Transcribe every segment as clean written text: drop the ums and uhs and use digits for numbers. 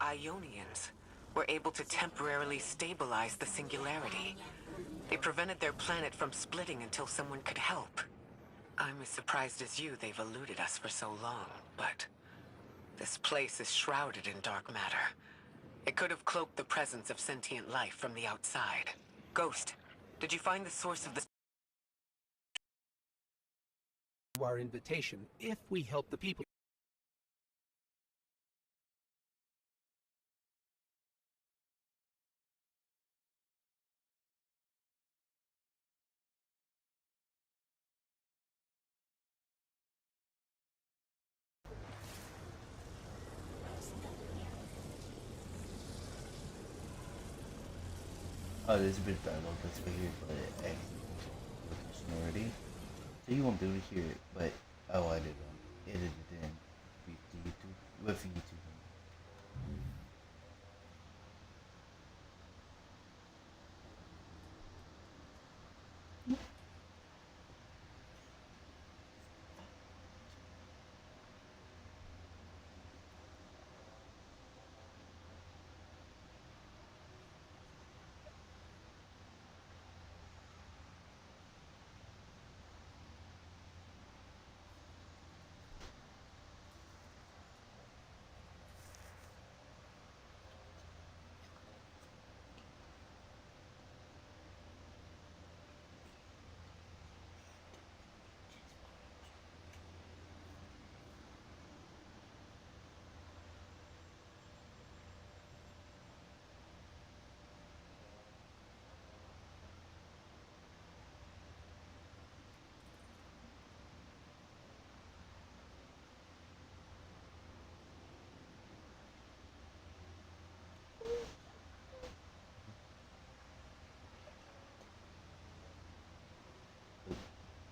Ionians were able to temporarily stabilize the singularity. They prevented their planet from splitting until someone could help. I'm as surprised as you they've eluded us for so long, but this place is shrouded in dark matter. It could have cloaked the presence of sentient life from the outside. Ghost, did you find the source of the... Our invitation if we help the people. Oh, there's a bit of dialogue that's over here, but it actually with sonority. So you won't be able to hear it, but oh, I did edit it in with YouTube. With YouTube.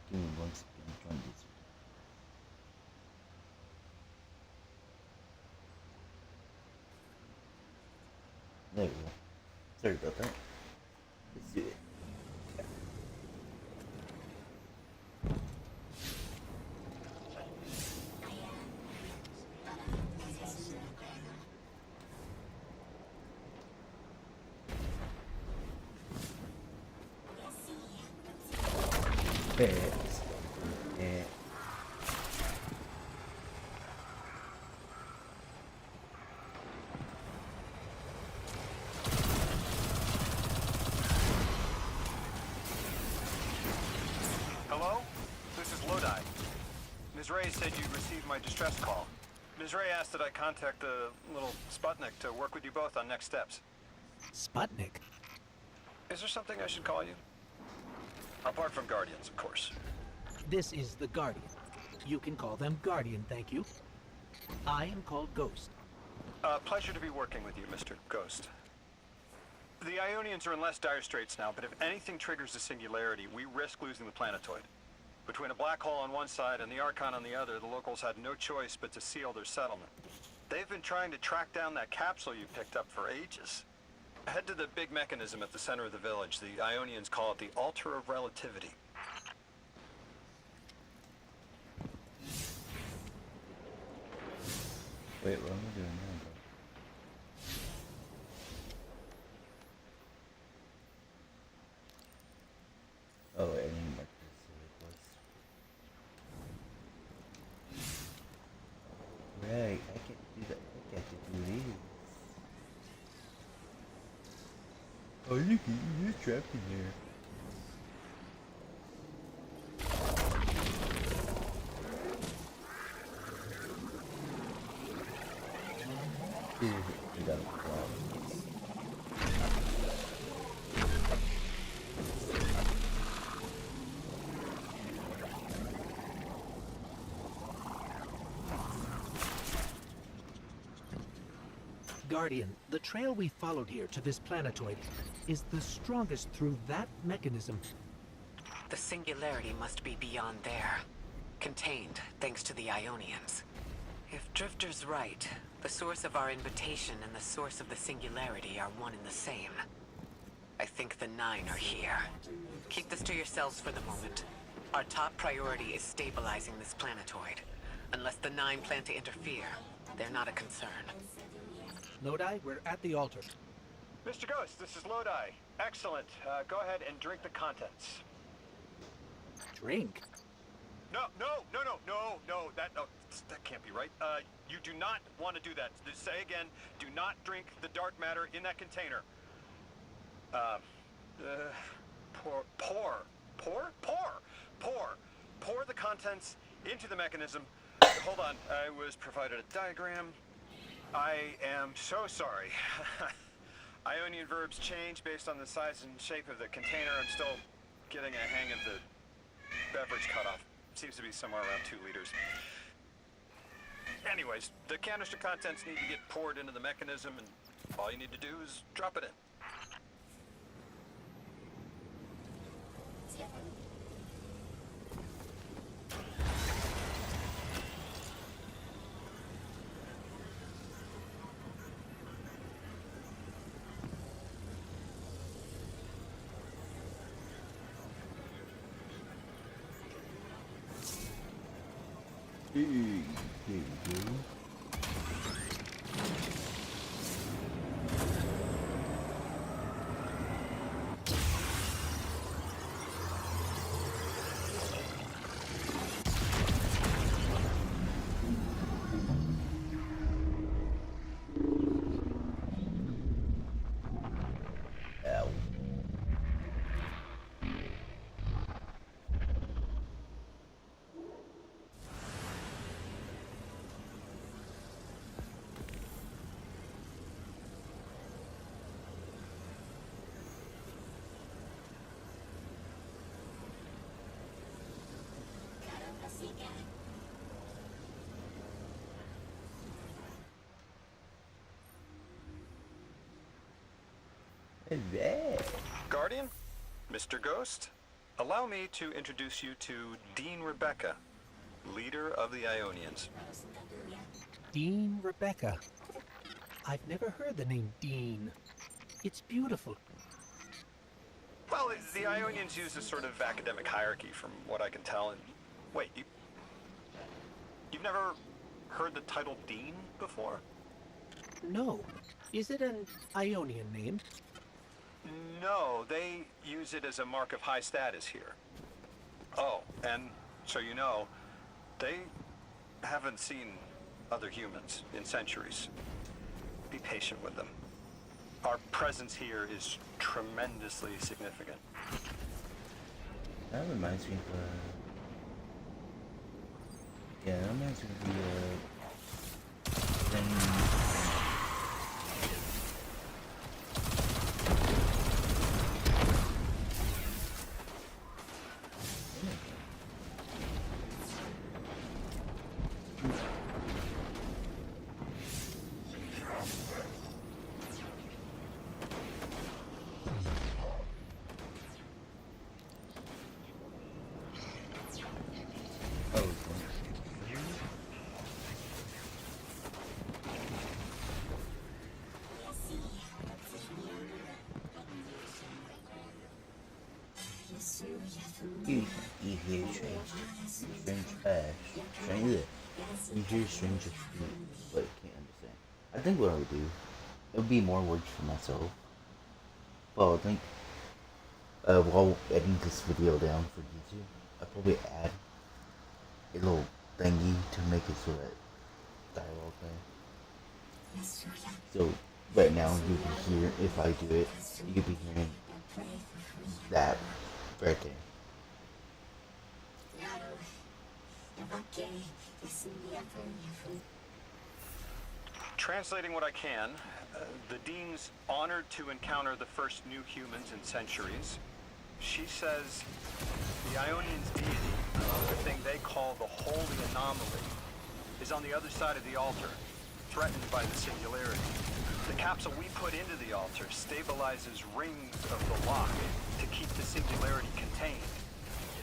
Give me one second, I'm trying to get there we go. Sorry about that. Let's do it. Yeah. Hello? This is Lodi. Ms. Ray said you received my distress call. Ms. Ray asked that I contact the little Sputnik to work with you both on next steps. Sputnik? Is there something I should call you? Apart from Guardians, of course. This is the Guardian. You can call them Guardian, thank you. I am called Ghost. Pleasure to be working with you, Mr. Ghost. The Ionians are in less dire straits now, but if anything triggers the singularity, we risk losing the planetoid. Between a black hole on one side and the Archon on the other, the locals had no choice but to seal their settlement. They've been trying to track down that capsule you picked up for ages. Head to the big mechanism at the center of the village. The Ionians call it the Altar of Relativity. Wait, what am I doing now, bro? Oh, wait, I need to mark this so it was. Right, I can't do that. I got to do this. Oh, look, you're trapped in there. We got a problem. Guardian, the trail we followed here to this planetoid is the strongest through that mechanism. The singularity must be beyond there. Contained, thanks to the Ionians. If Drifter's right, the source of our invitation and the source of the singularity are one and the same. I think the Nine are here. Keep this to yourselves for the moment. Our top priority is stabilizing this planetoid. Unless the Nine plan to interfere, They're not a concern. Lodi, we're at the altar. Mr. Ghost, this is Lodi. Excellent. Go ahead and drink the contents. Drink? No, that can't be right. You do not want to do that. Just say again, do not drink the dark matter in that container. Pour the contents into the mechanism. Hold on, I was provided a diagram. I am so sorry. Ionian verbs change based on the size and shape of the container. I'm still getting a hang of the beverage cutoff. Seems to be somewhere around 2 liters. Anyways, the canister contents need to get poured into the mechanism, and all you need to do is drop it in. There you go. Ow. Hey. Guardian, Mr. Ghost, allow me to introduce you to Dean Rebecca, leader of the Ionians. Dean Rebecca. I've never heard the name Dean. It's beautiful. Well, the Ionians use a sort of academic hierarchy from what I can tell. And wait, you've never heard the title Dean before? No. Is it an Ionian name? No, they use it as a mark of high status here. Oh, and so you know, they haven't seen other humans in centuries. Be patient with them. Our presence here is tremendously significant. That reminds me of, yeah, that reminds me of the, thing. You hear you hear strange but can't understand. I think what I would do, it would be more work for myself. Well, I think, while editing this video down for YouTube, I'd probably add a little thingy to make it so that dialogue thing. So, right now, you can hear, if I do it, you could be hearing that right there. Translating what I can, the Dean's honored to encounter the first new humans in centuries. She says the Ionians' deity, the thing they call the holy anomaly, is on the other side of the altar, threatened by the singularity. The capsule we put into the altar stabilizes rings of the lock to keep the singularity contained.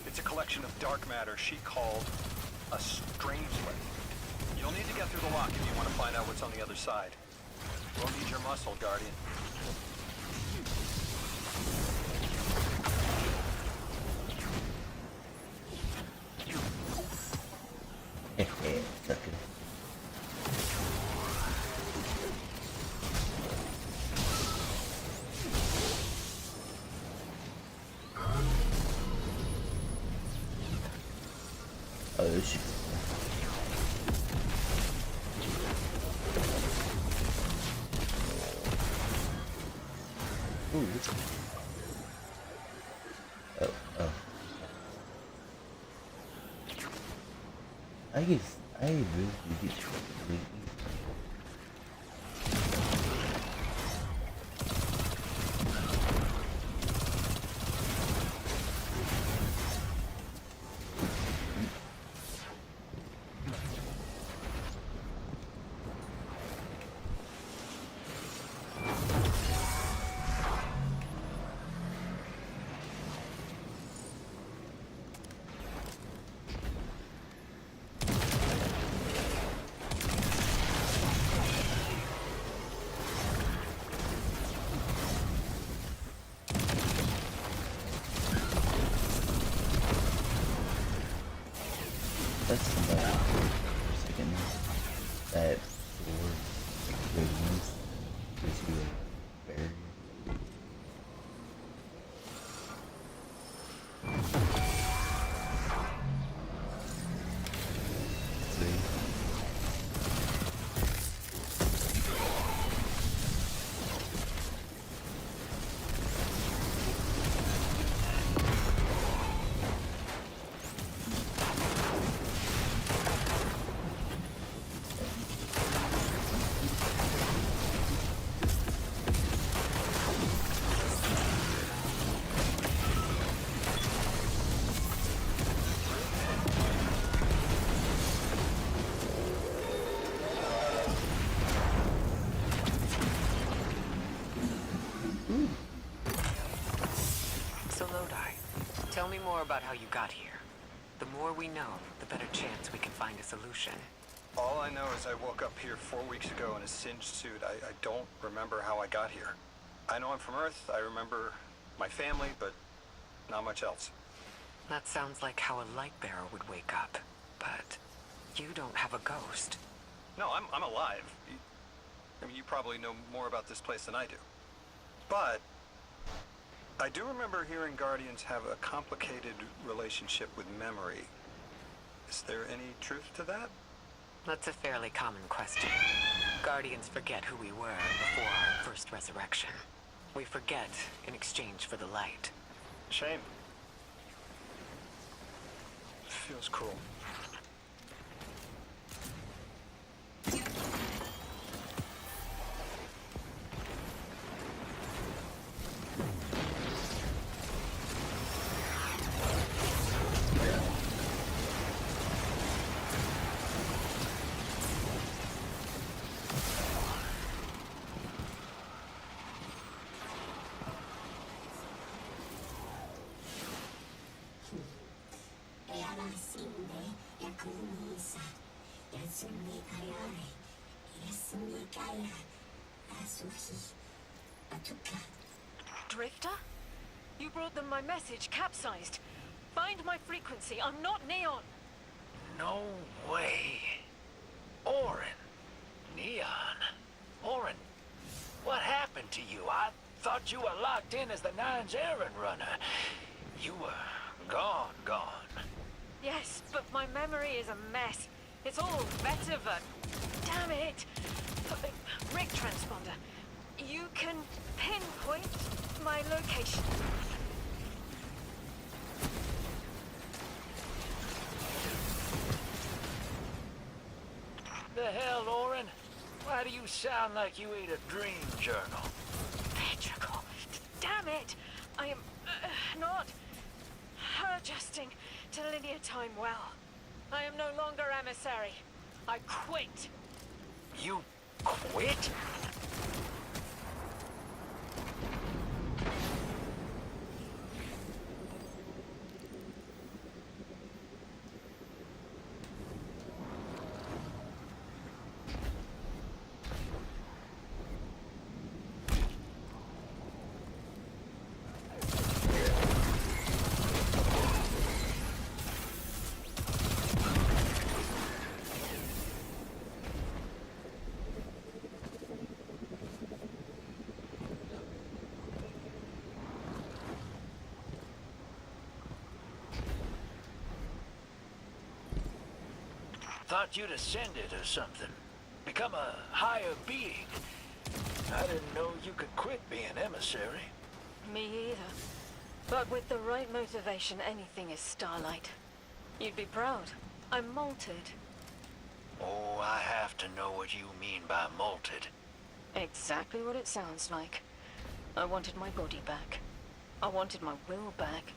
It's a collection of dark matter she called a strangelet. You'll need to get through the lock if you want to find out what's on the other side. We'll need your muscle, Guardian. Sucker. push. Ooh. Oh. I guess I really get really that's for a second. That sword radiance gives you a barrier. See? So Lodi, tell me more about how you got here. The more we know, the better chance we can find a solution. All I know is I woke up here 4 weeks ago in a singed suit. I don't remember how I got here. I know I'm from Earth. I remember my family, but not much else. That sounds like how a light bearer would wake up. But you don't have a ghost. No, I'm alive. I mean, you probably know more about this place than I do. But I do remember hearing Guardians have a complicated relationship with memory. Is there any truth to that? That's a fairly common question. Guardians forget who we were before our first resurrection. We forget in exchange for the light. Shame. Feels cruel. Drifter? You brought them my message, capsized. Find my frequency. I'm not Neon. No way. Orin. Neon. Orin, what happened to you? I thought you were locked in as the Nine's errand runner. You were gone. Yes, but my memory is a mess. It's all Vetiver. Damn it! Rig transponder. You can pinpoint my location. The hell, Orin? Why do you sound like you ate a dream journal? Petrichor. Damn it! I am not adjusting to linear time well. I am no longer emissary. I quit. You quit? thought you'd ascended or something. Become a higher being. I didn't know you could quit being emissary. Me either. But with the right motivation, anything is Starlight. You'd be proud. I'm malted. Oh, I have to know what you mean by malted. Exactly what it sounds like. I wanted my body back. I wanted my will back.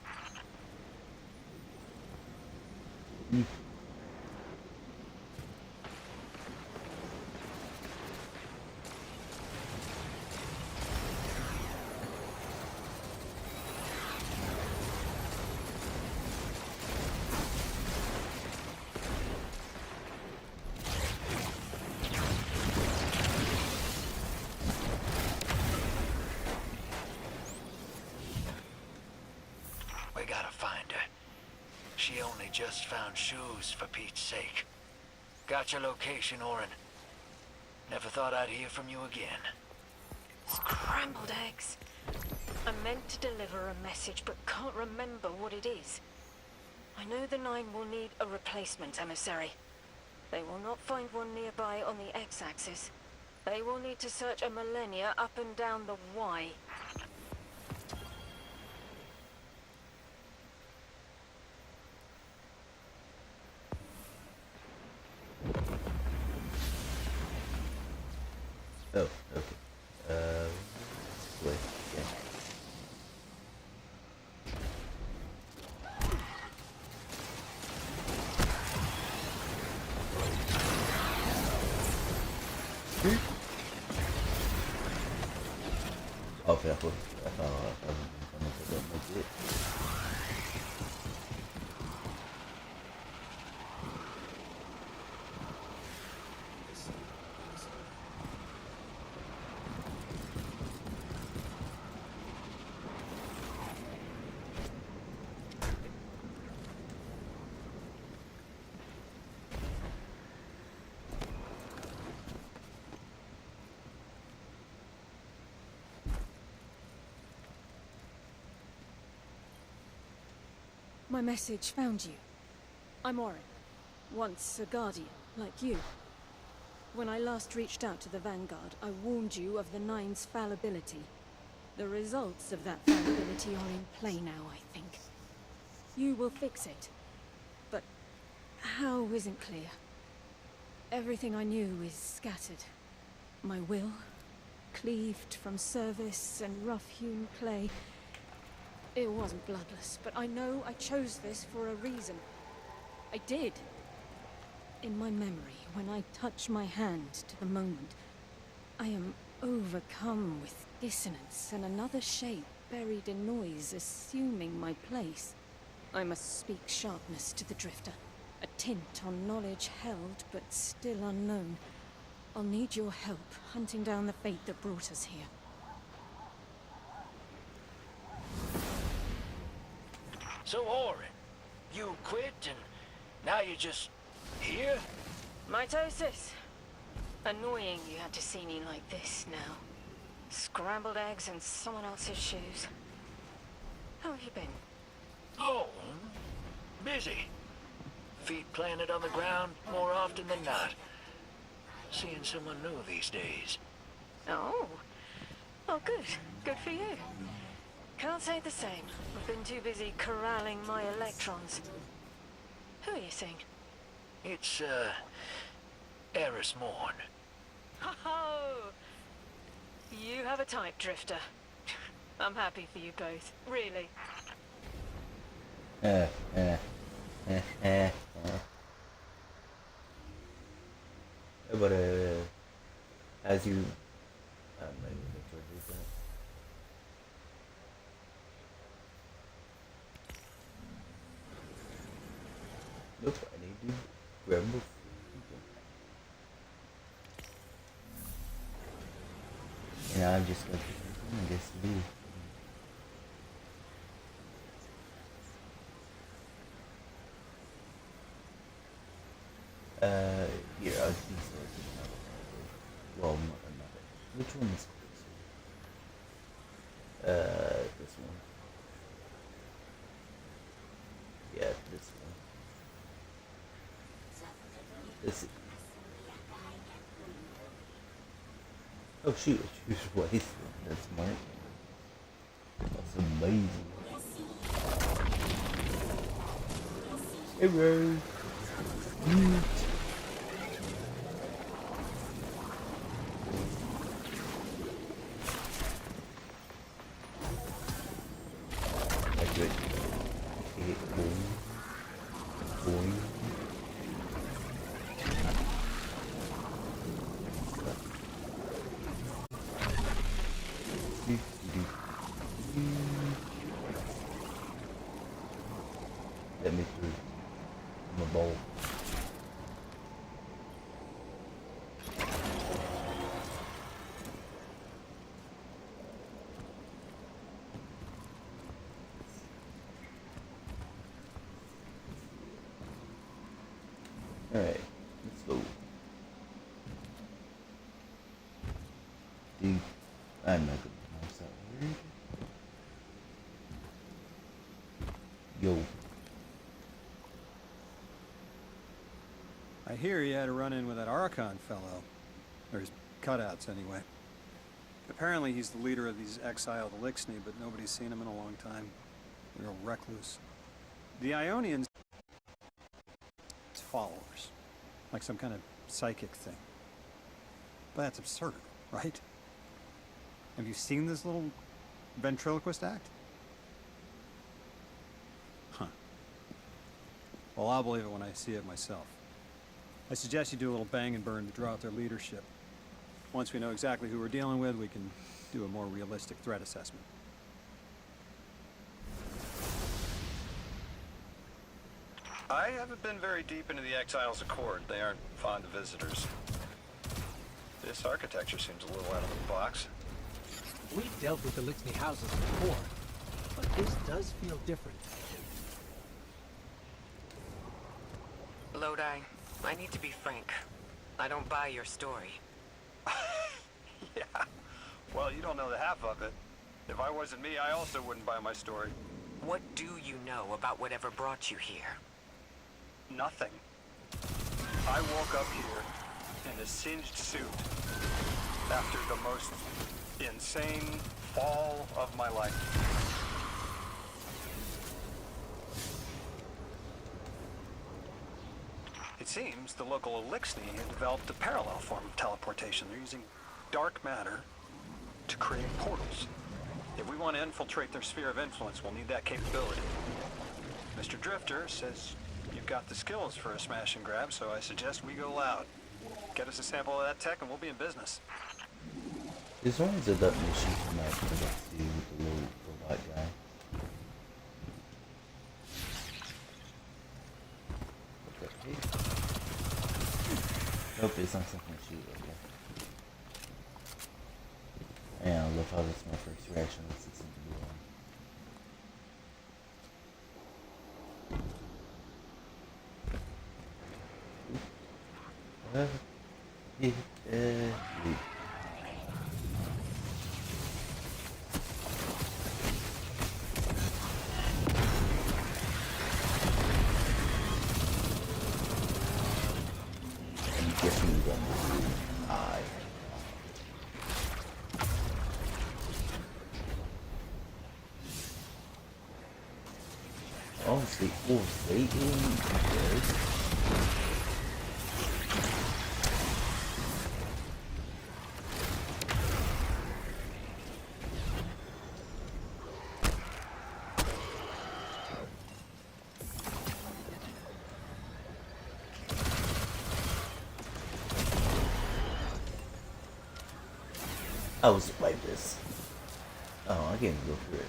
We gotta find her. She only just found shoes, for Pete's sake. Got your location, Orin. Never thought I'd hear from you again. Scrambled eggs. I meant to deliver a message, but can't remember what it is. I know the Nine will need a replacement emissary. They will not find one nearby on the X-axis. They will need to search a millennia up and down the Y. Oh, okay. Wait, yeah. Okay, I thought I was gonna put that like it. My message found you. I'm Orin, once a Guardian, like you. When I last reached out to the Vanguard, I warned you of the Nine's fallibility. The results of that fallibility are in play now, I think. You will fix it. But how isn't clear. Everything I knew is scattered. My will, cleaved from service and rough-hewn clay. It wasn't bloodless, but I know I chose this for a reason. I did. In my memory, when I touch my hand to the moment, I am overcome with dissonance and another shape buried in noise assuming my place. I must speak sharpness to the Drifter, a tint on knowledge held but still unknown. I'll need your help hunting down the fate that brought us here. So, Orin, you quit and now you're just here? Mitosis. Annoying you had to see me like this now. Scrambled eggs and someone else's shoes. How have you been? Oh, busy. Feet planted on the ground more often than not. Seeing someone new these days. Oh. Oh, good. Good for you. Can't say the same. I've been too busy corralling my electrons. Who are you seeing? It's, Eris Morn. Oh! You have a type, Drifter. I'm happy for you both. Really. Eh. But as you, I'm not even sure to do that. Nope, I need to grab my and I'm just like, I guess to do. Here, I'll see well, another. Which one is closer? This one. Yeah, this one. Let's see. Oh shoot, I choose twice. That's smart. That's amazing. Arrow. That's good. Okay, boom. Boing. Let me through. I'm a bowl. Alright, let's go. Dude, I'm not gonna pronounce that word. Yo. I hear you had a run-in with that Archon fellow. Or his cutouts, anyway. Apparently he's the leader of these exiled Elixni, but nobody's seen him in a long time. Real recluse. The Ionians... followers. Like some kind of psychic thing. But that's absurd, right? Have you seen this little ventriloquist act? Huh. Well, I'll believe it when I see it myself. I suggest you do a little bang and burn to draw out their leadership. Once we know exactly who we're dealing with, we can do a more realistic threat assessment. I haven't been very deep into the Exiles Accord. They aren't fond of visitors. This architecture seems a little out of the box. We've dealt with the Elixni houses before, but this does feel different. Lodi, I need to be frank. I don't buy your story. Yeah. Well, you don't know the half of it. If I wasn't me, I also wouldn't buy my story. What do you know about whatever brought you here? Nothing. I woke up here in a singed suit after the most insane fall of my life. It seems the local Elixni have developed a parallel form of teleportation. They're using dark matter to create portals. If we want to infiltrate their sphere of influence, we'll need that capability. Mr. Drifter says you've got the skills for a smash and grab, so I suggest we go loud. Get us a sample of that tech and we'll be in business. As long as the duck machine from that comes up to with the little robot guy. Nope, it's not something to shoot, okay. And I love how that's my first reaction. This is something to do on. I'm guessing you're going to die. Oh, sleep. Oh, sleeping. Okay. I was like this. Oh, I can't even go through it.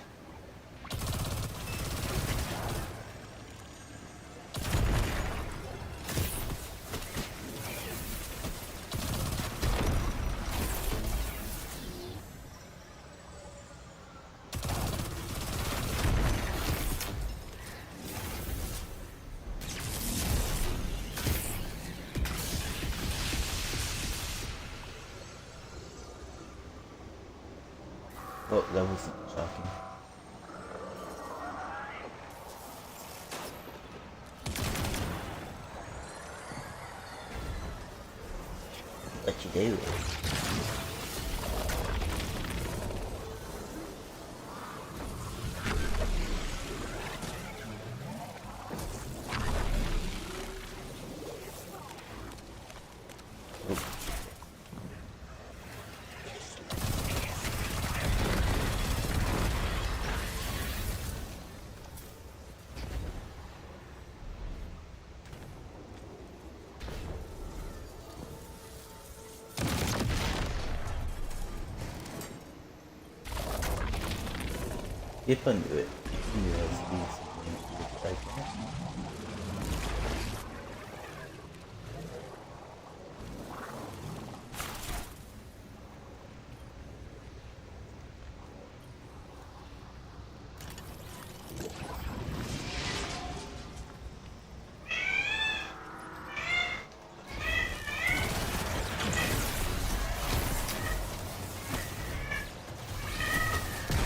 Oh, that was shocking. do it. If I knew it, I knew I was doing something like that.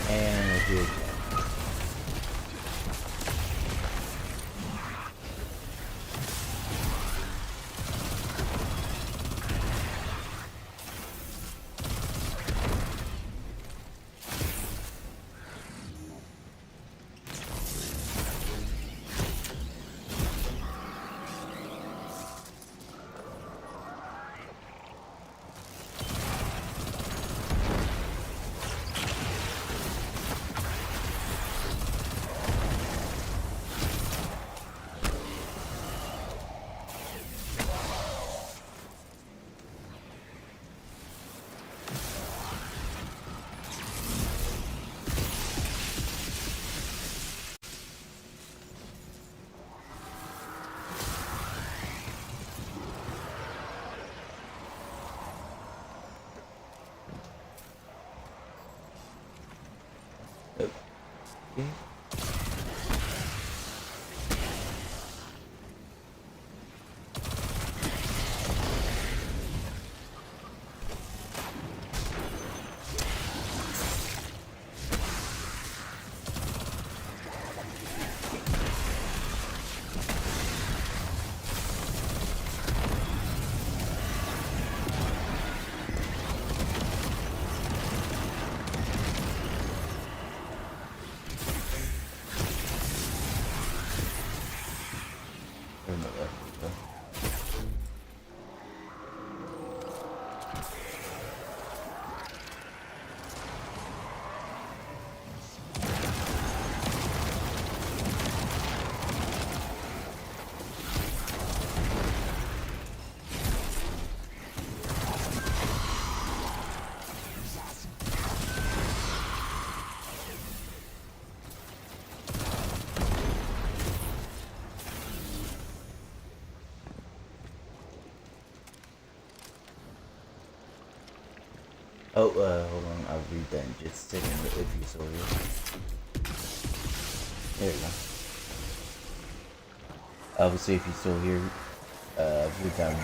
And I did. Okay. Or not that, so. Oh, hold on, I'll read that in just a second if you saw it. There we go. Obviously, if you're still here, read down.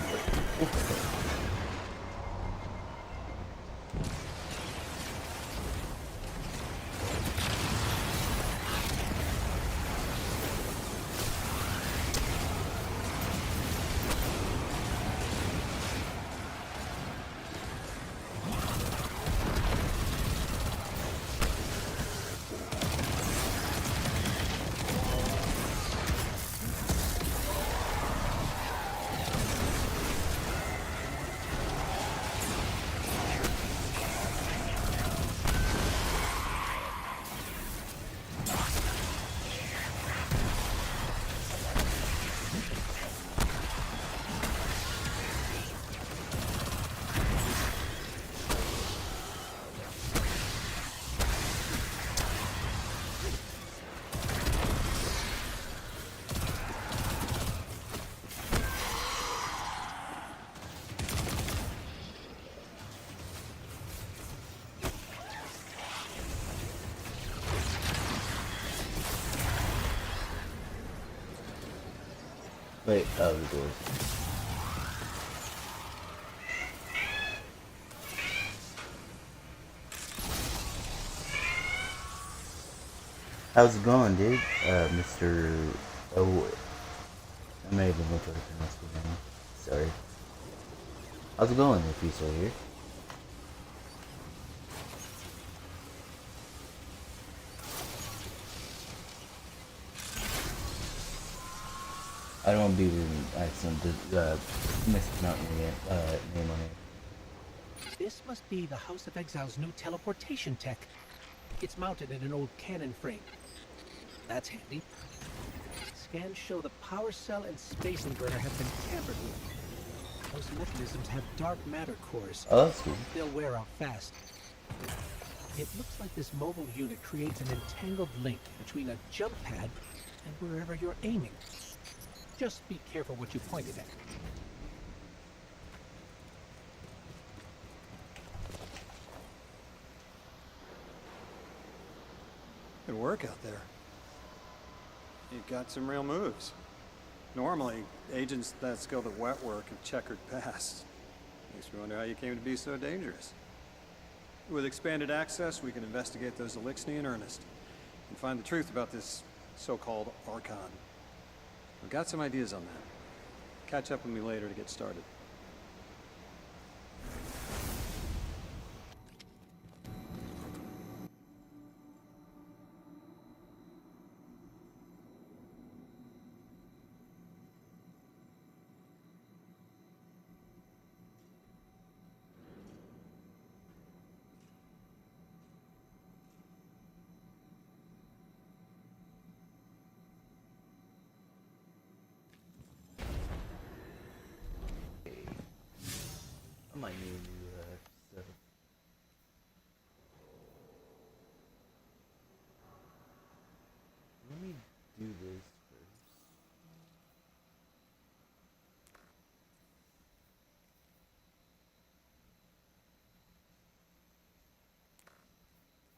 Wait, oh, the doors. How's it going, dude? Mr. Oh, I may have been looking for the name. Sorry. How's it going if you still here? I don't want to be rude and accident mispronouncing your name on it. This must be the House of Exile's new teleportation tech. It's mounted in an old cannon frame. That's handy. Scans show the power cell and space inverter have been tampered with. Those mechanisms have dark matter cores. Oh, that's cool. They'll wear out fast. It looks like this mobile unit creates an entangled link between a jump pad and wherever you're aiming. Just be careful what you pointed at. Good work out there. You've got some real moves. Normally, agents that skilled at wet work have checkered past. Makes me wonder how you came to be so dangerous. With expanded access, we can investigate those Elixni in earnest and find the truth about this so-called Archon. I've got some ideas on that. Catch up with me later to get started. I might need new stuff. Let me do this first.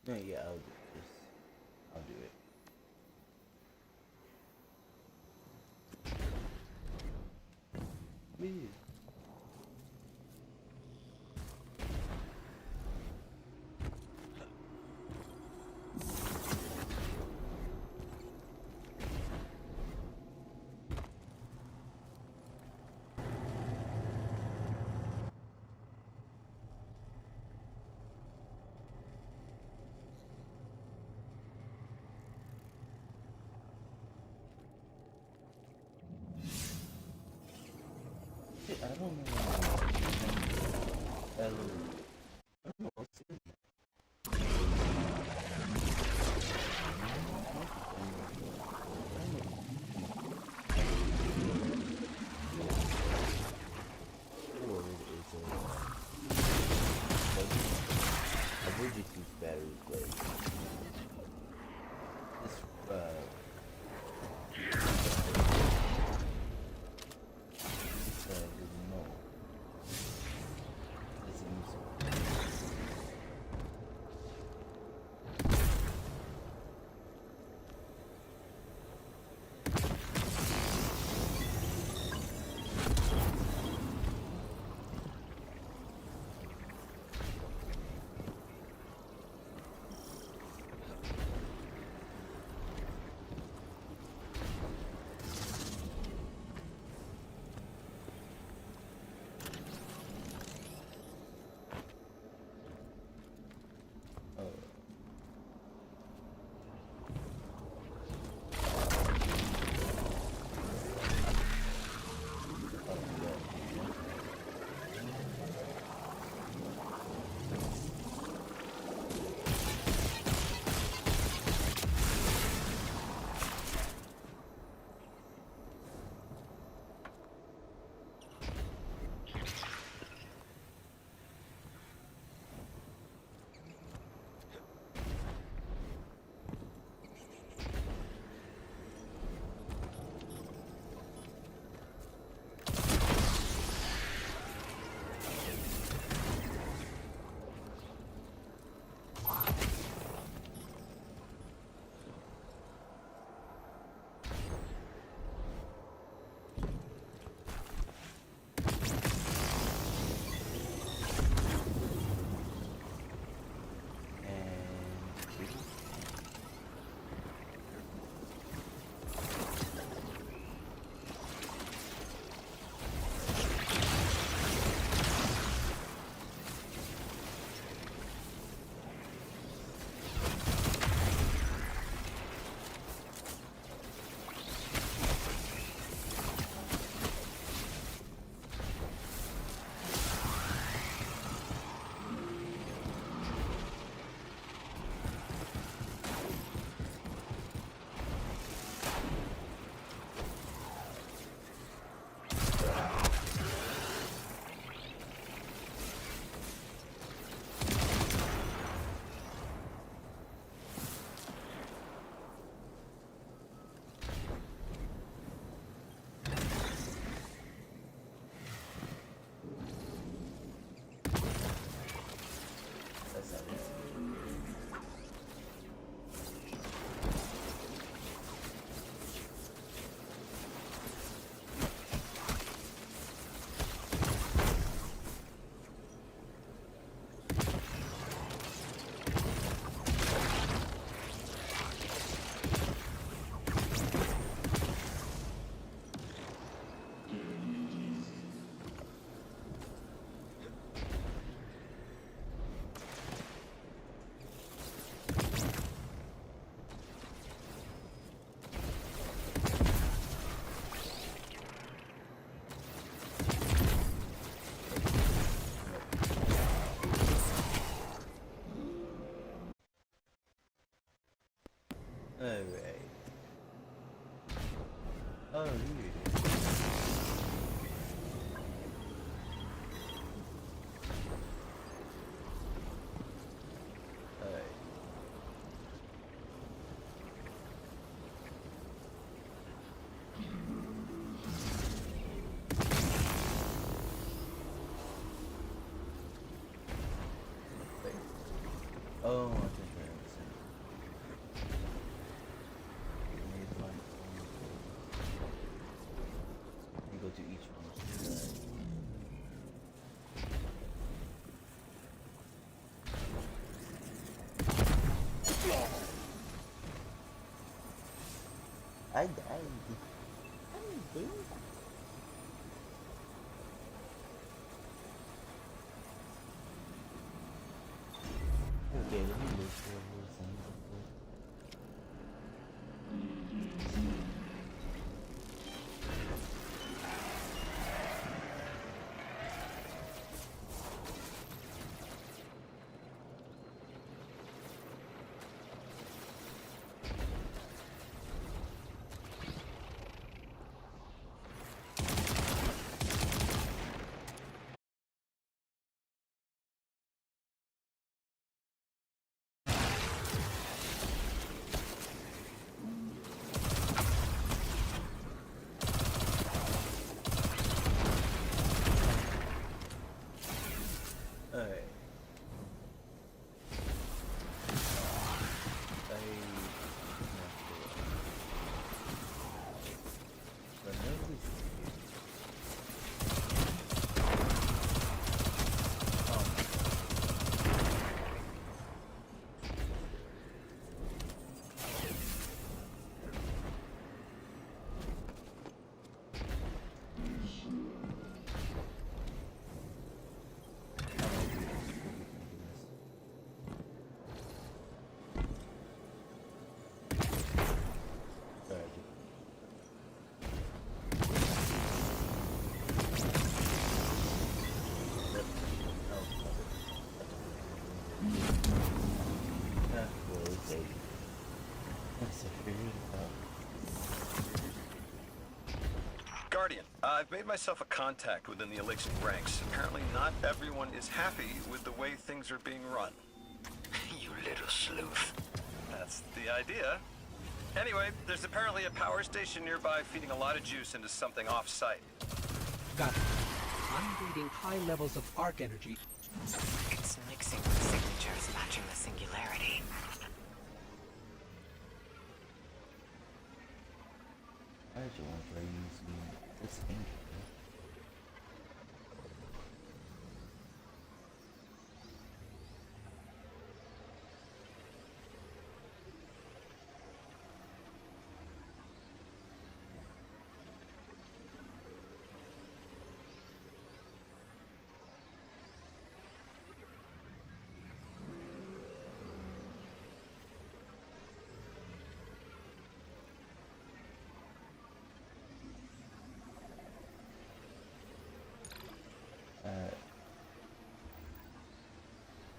No, yeah, I'll do this. I'll do it. Me. I don't know. I don't know. I would just use battery play. This remote. This is Alright. Oh, here. Alright. Wait. Oh, I think I understand. I need to find and go to each one. I died. I did. Okay, let me look for everything. Alright. Guardian, I've made myself a contact within the Elixir ranks. Apparently not everyone is happy with the way things are being run. You little sleuth. That's the idea. Anyway, there's apparently a power station nearby feeding a lot of juice into something off-site. Got it. I'm reading high levels of arc energy. It's mixing with signatures matching the singularity. I actually want to try using this thing.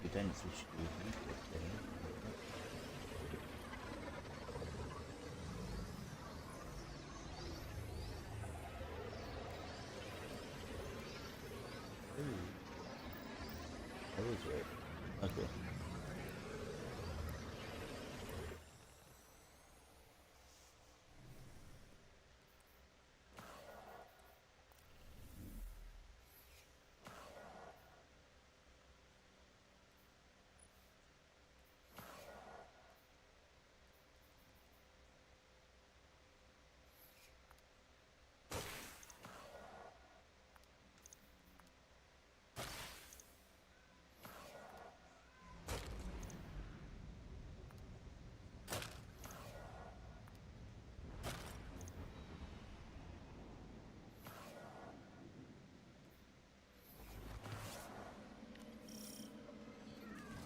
You didn't switch to the I was right. Okay.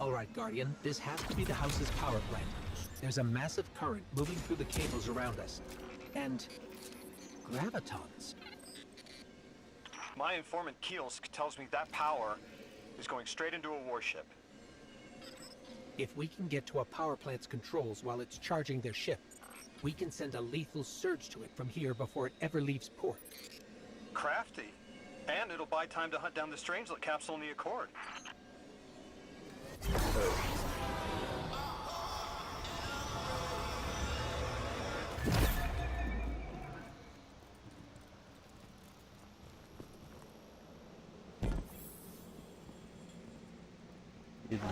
All right, Guardian, this has to be the house's power plant. There's a massive current moving through the cables around us. And gravitons. My informant Kielsk tells me that power is going straight into a warship. If we can get to a power plant's controls while it's charging their ship, we can send a lethal surge to it from here before it ever leaves port. Crafty. And it'll buy time to hunt down the Strangelet capsule in the Accord. Disable.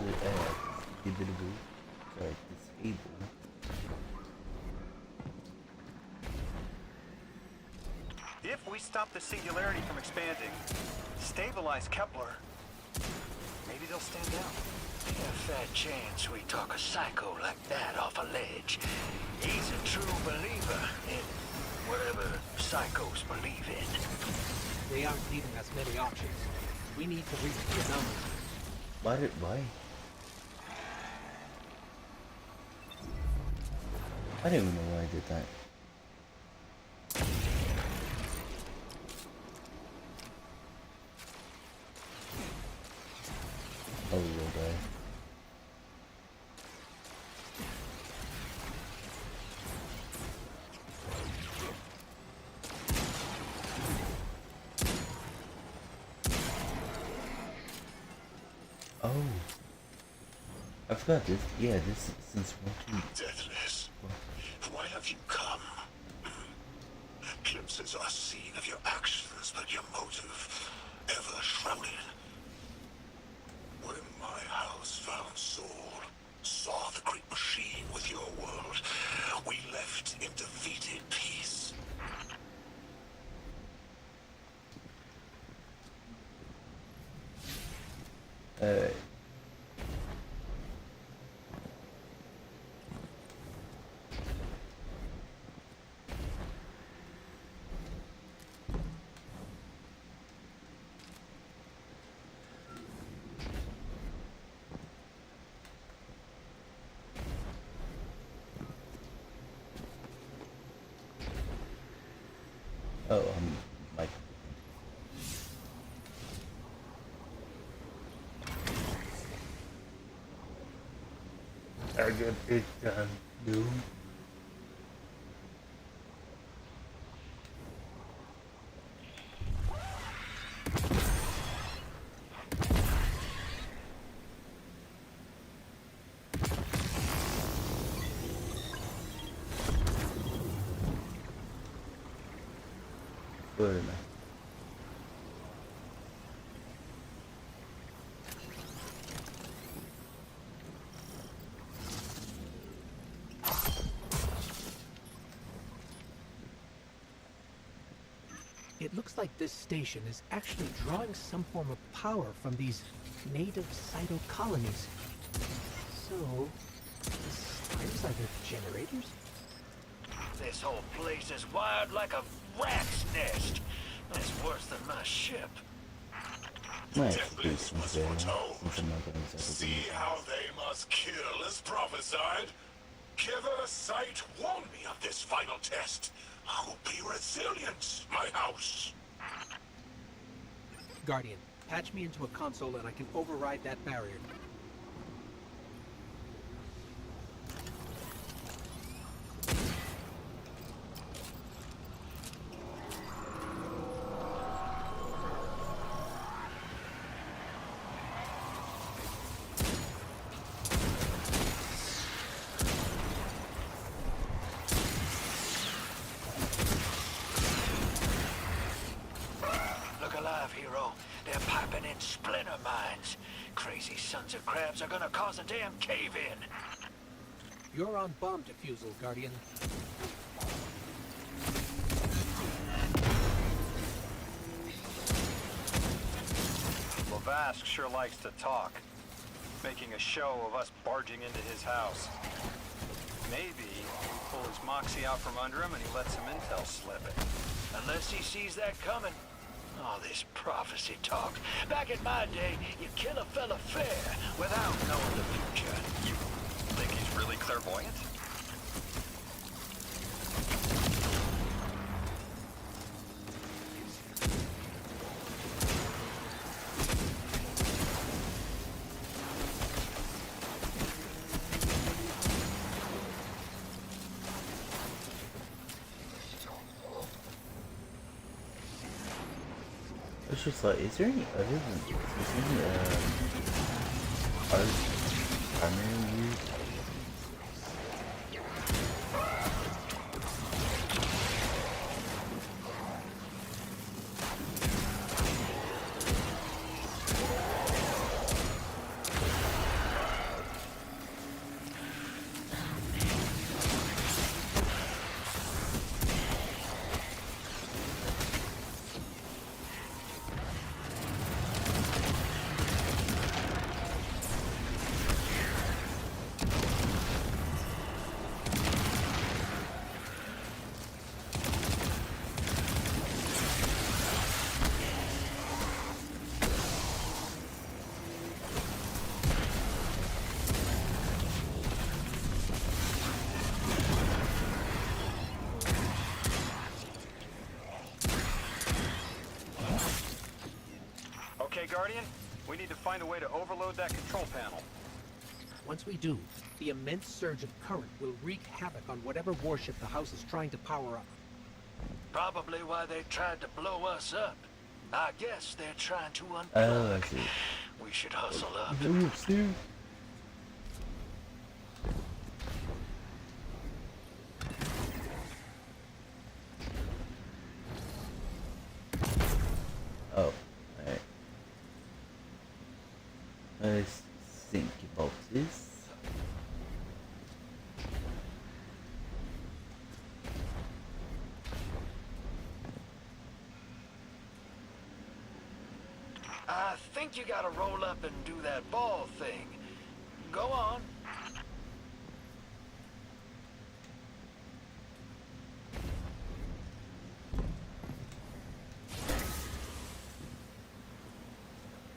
If we stop the singularity from expanding, stabilize Kepler, maybe they'll stand down. A fair chance we talk a psycho like that off a ledge. He's a true believer in whatever psychos believe in. They aren't leaving us many options. We need to reach the anomaly. Why? I don't even know why I did that. Oh, we'll die. Oh, I forgot this. Yeah, this since watching. Deathless, why have you come? Glimpses are seen of your actions, but your motive ever shrouded. When my house found Saul, saw the great machine with your world, we left in defeated peace. Oh, like. I got it done, dude. Where am I? It looks like this station is actually drawing some form of power from these native cyto colonies. So, the stars are their generators? This whole place is wired like a rat's nest. It's worse than my ship. Nice. Deathless was foretold. See how they must kill as prophesied. Kiver sight warned me of this final test. I'll be resilient, my house. Guardian, patch me into a console and I can override that barrier. Hero. They're piping in splinter mines. Crazy sons of crabs are gonna cause a damn cave-in. You're on bomb defusal, Guardian. Well, Vask sure likes to talk, making a show of us barging into his house. Maybe we pull his moxie out from under him and he lets some intel slip. Unless he sees that coming. All this prophecy talk. Back in my day, you kill a fella fair without knowing the future. You think he's really clairvoyant? Suspicious light. Is there any other than this? Is there any primary use? Okay, Guardian, we need to find a way to overload that control panel. Once we do, the immense surge of current will wreak havoc on whatever warship the house is trying to power up. Probably why they tried to blow us up. I guess they're trying to unplug. Oh, I see. We should hustle up. Ooh, see? Oh, alright. Let's think about this. I think you gotta roll up and do that ball thing. Go on.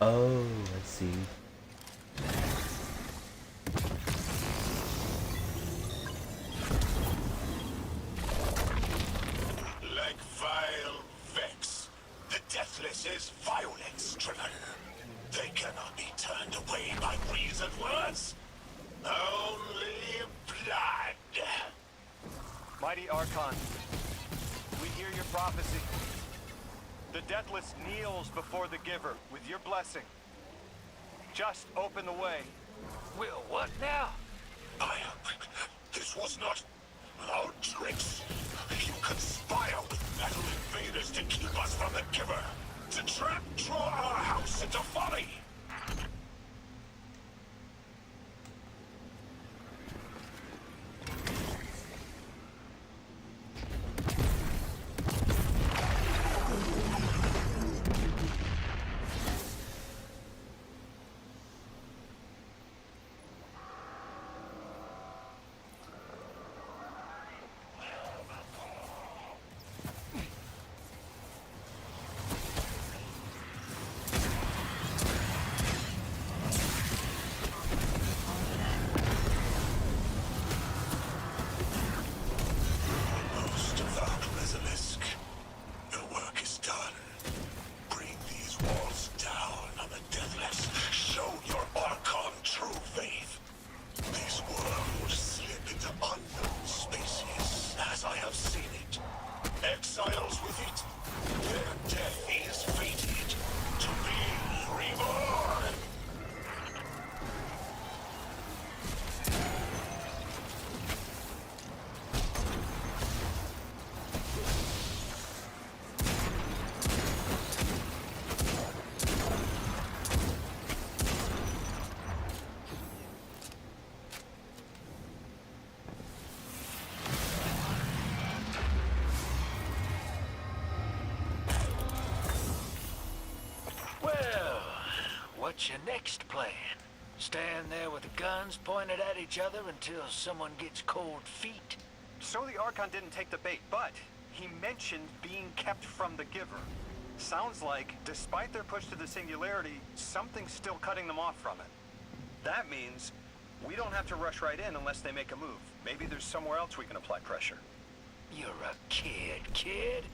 Oh, I see. Like vile Vex, the Deathless is violence driven. They cannot be turned away by reasoned words. Only blood. Mighty Archon, we hear your prophecy. The Deathless kneels before the Giver with your blessing. Just open the way. Will what now? This was not our tricks. You conspire with metal invaders to keep us from the Giver. To draw our house into folly. What's your next plan? Stand there with the guns pointed at each other until someone gets cold feet? So the Archon didn't take the bait, but he mentioned being kept from the Giver. Sounds like, despite their push to the Singularity, something's still cutting them off from it. That means we don't have to rush right in unless they make a move. Maybe there's somewhere else we can apply pressure. You're a kid.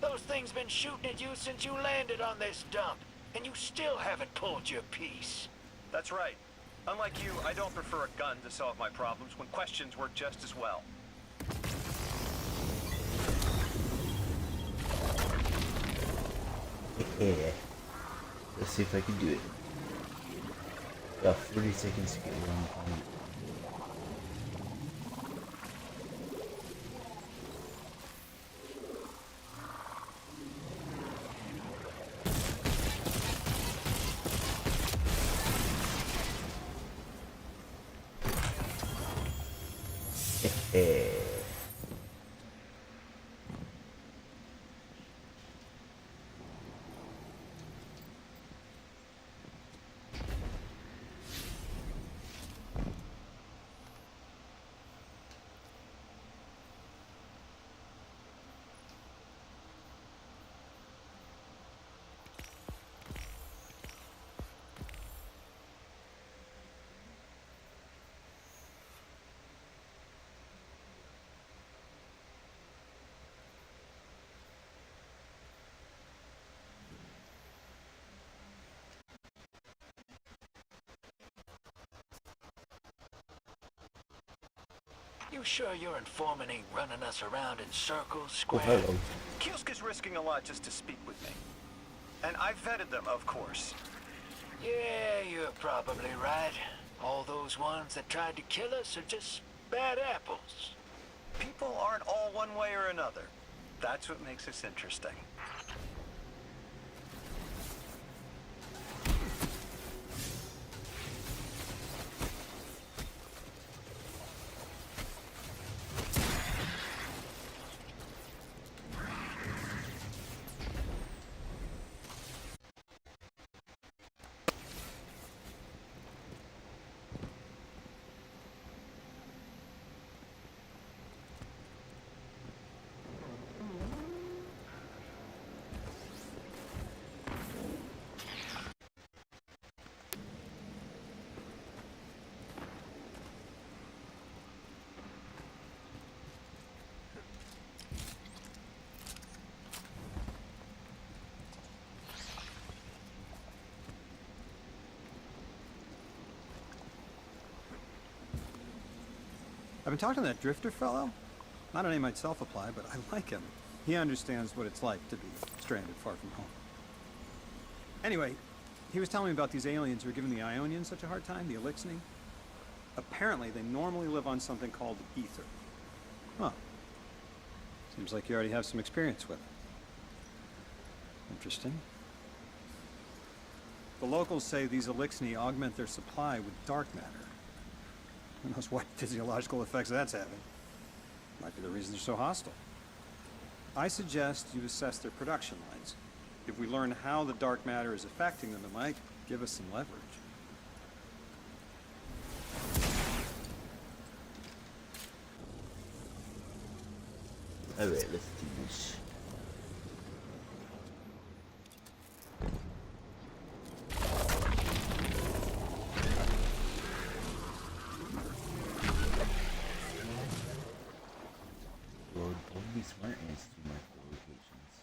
Those things been shooting at you since you landed on this dump, and you still haven't pulled your piece. That's right. Unlike you, I don't prefer a gun to solve my problems when questions work just as well. Yeah. Let's see if I can do it. Got 30 seconds to get one point. Yeah. You sure your informant ain't running us around in circles, Oh, Square? hello. Kiosk is risking a lot just to speak with me. And I vetted them, of course. Yeah, you're probably right. All those ones that tried to kill us are just bad apples. People aren't all one way or another. That's what makes us interesting. I've been talking to that drifter fellow. Not a name I'd self-apply, but I like him. He understands what it's like to be stranded far from home. Anyway, he was telling me about these aliens who are giving the Ionians such a hard time, the Elixni. Apparently, they normally live on something called ether. Huh. Seems like you already have some experience with it. Interesting. The locals say these Elixni augment their supply with dark matter. Who knows what physiological effects that's having. Might be the reason they're so hostile. I suggest you assess their production lines. If we learn how the dark matter is affecting them, it might give us some leverage. Alright, let's do this. Lord, don't be smart and do my locations.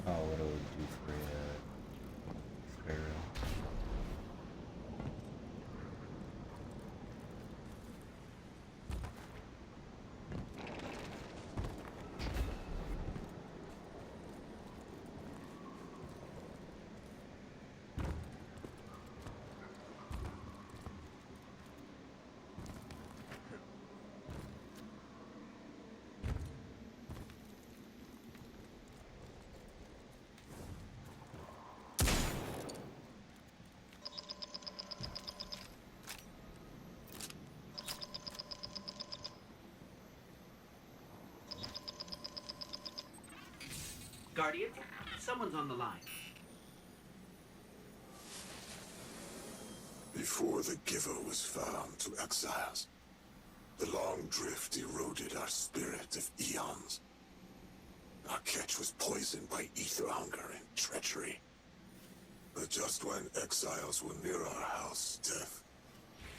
Oh, what do we do for a sparrow? Guardian, someone's on the line. Before the giver was found to exiles, The long drift eroded our spirit of eons. Our catch was poisoned by ether hunger and treachery. But just when exiles were near our house, death,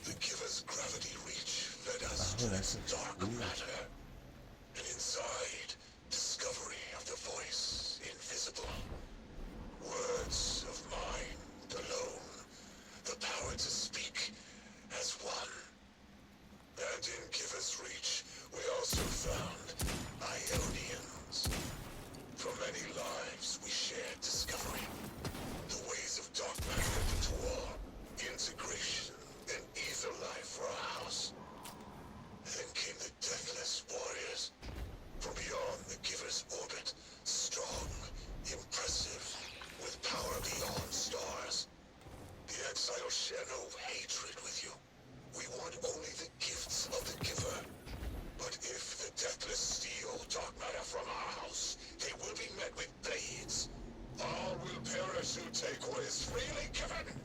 the Giver's gravity reach led us to its dark matter. And inside, discovery of the voice invisible. Words of mind alone. The power to speak as one. And in Giver's reach, we also found Ionians. For many lives, we shared discovery. The ways of dark matter into war, integration, and ether life for our house. Then came the deathless warriors. From beyond the Giver's orbit, strong, impressive, with power beyond stars. The exiles share no hatred with you. We want only the gifts of the Giver. But if the deathless steal dark matter from our house, they will be met with blades. All will perish who take what is freely given.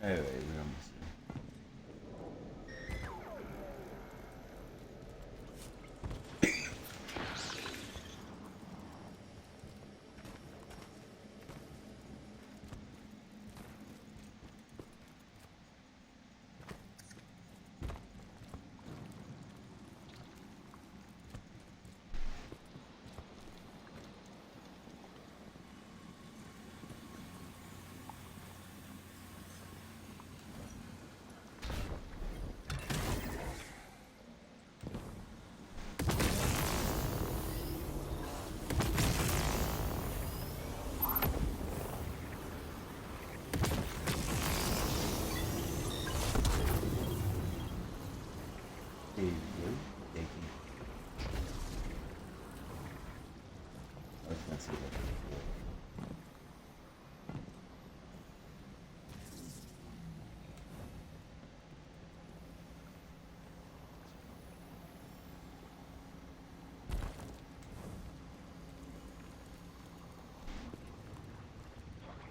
Alright, we're almost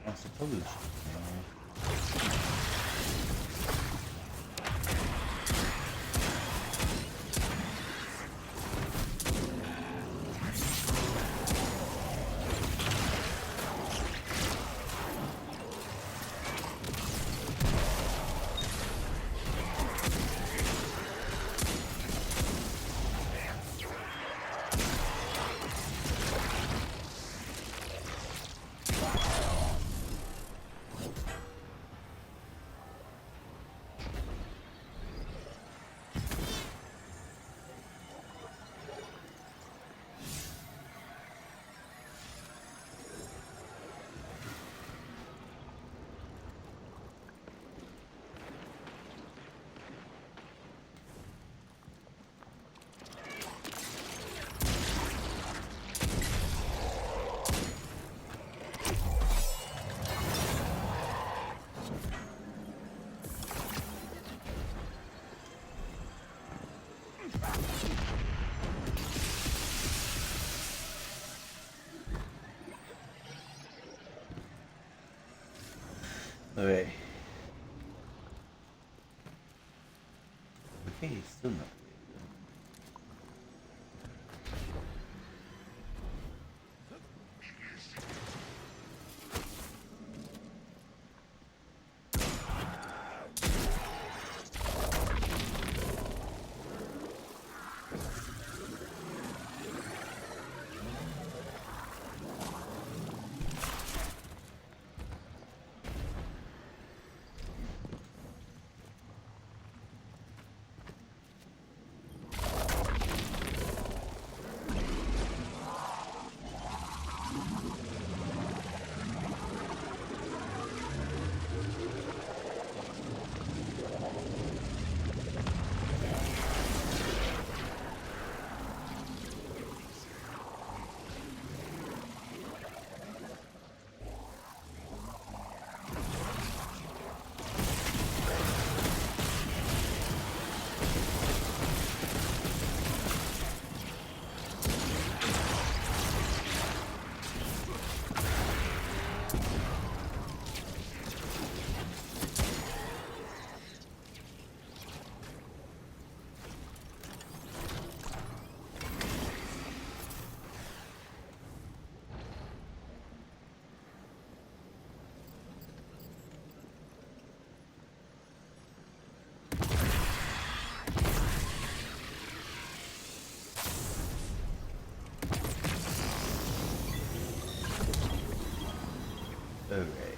I suppose. Alright. Okay, still not. Alright.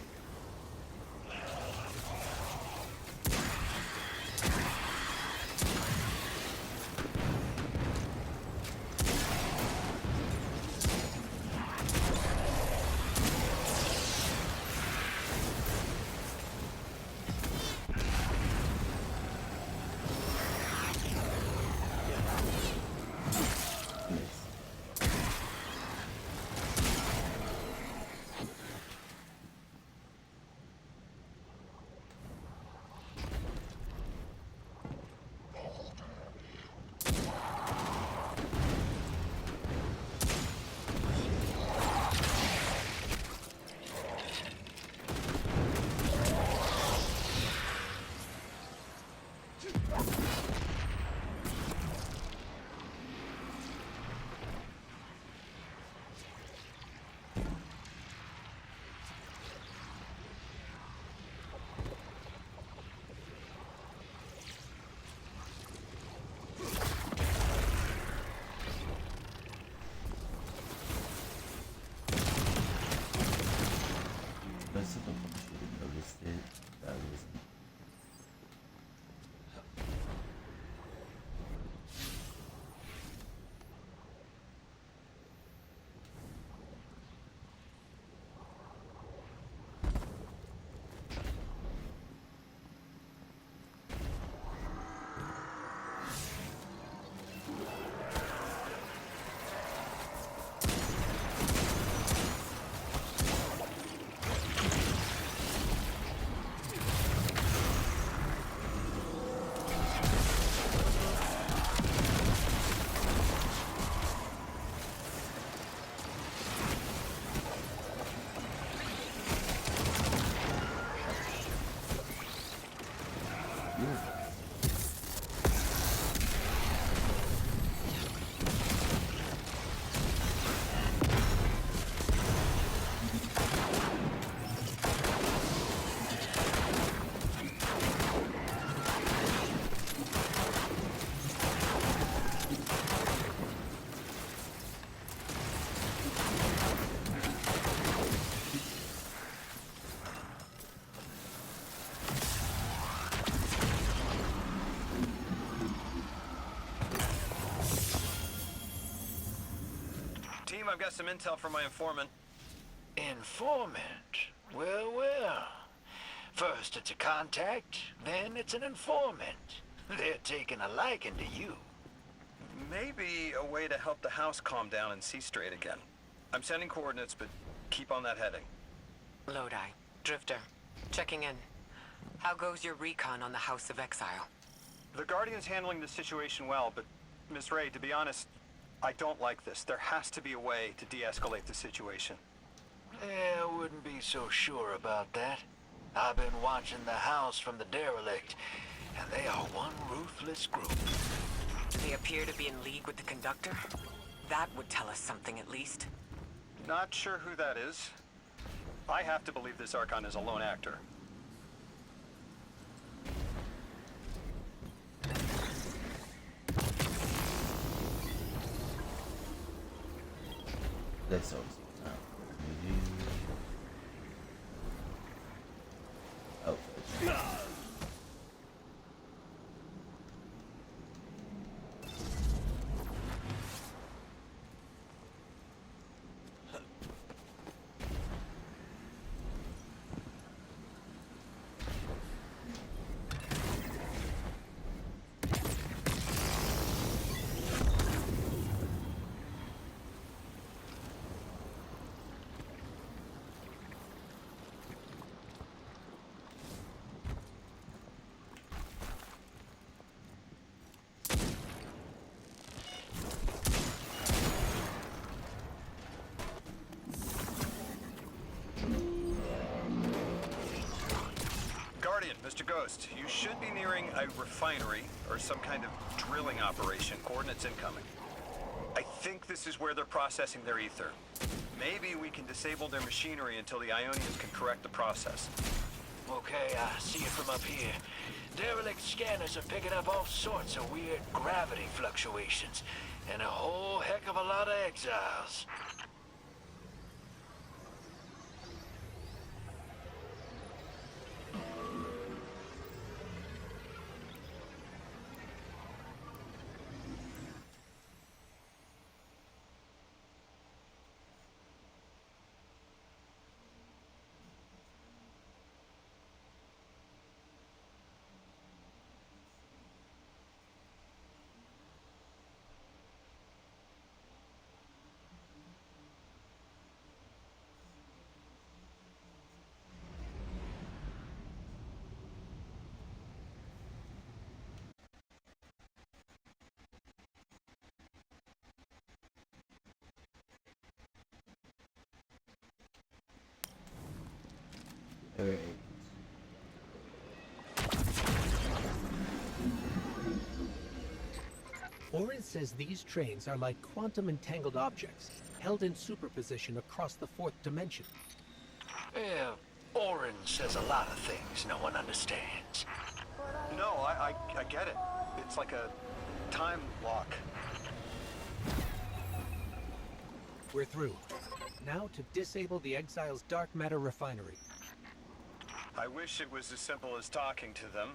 Most of them should have noticed it. That was Team, I've got some intel from my informant. Informant? Well, well. First it's a contact, then it's an informant. They're taking a liking to you. Maybe a way to help the house calm down and see straight again. I'm sending coordinates, but keep on that heading. Lodi, Drifter, checking in. How goes your recon on the House of Exile? The Guardian's handling the situation well, but Miss Ray, to be honest, I don't like this. There has to be a way to de-escalate the situation. I wouldn't be so sure about that. I've been watching the house from the derelict, and they are one ruthless group. They appear to be in league with the conductor. That would tell us something at least. Not sure who that is. I have to believe this Archon is a lone actor. That's always oh, Guardian, Mr. Ghost, you should be nearing a refinery or some kind of drilling operation. Coordinates incoming. I think this is where they're processing their ether. Maybe we can disable their machinery until the Ionians can correct the process. Okay, I see it from up here. Derelict scanners are picking up all sorts of weird gravity fluctuations, and a whole heck of a lot of exiles. alright. Orin says these trains are like quantum entangled objects, held in superposition across the fourth dimension. Yeah, Orin says a lot of things no one understands. No, I get it. It's like a time lock. We're through. Now to disable the Exile's dark matter refinery. I wish it was as simple as talking to them.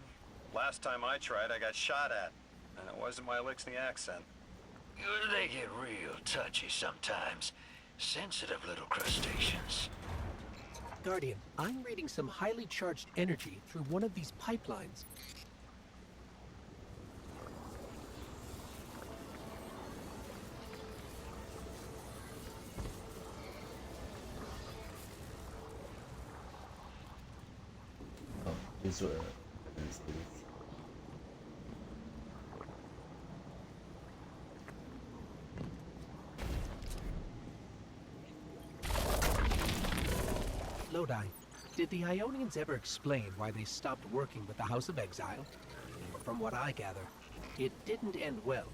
Last time I tried, I got shot at. And it wasn't my Elixni accent. They get real touchy sometimes. Sensitive little crustaceans. Guardian, I'm reading some highly charged energy through one of these pipelines. Oh, these were these things. Lodi, did the Ionians ever explain why they stopped working with the House of Exile? From what I gather, it didn't end well.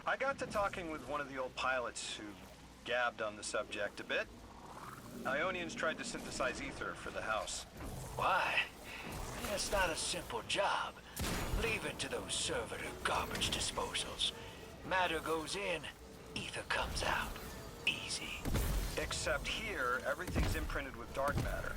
I got to talking with one of the old pilots who gabbed on the subject a bit. Ionians tried to synthesize ether for the house. Why? It's not a simple job. Leave it to those servitor garbage disposals. Matter goes in, ether comes out. Easy. Except here, everything's imprinted with dark matter,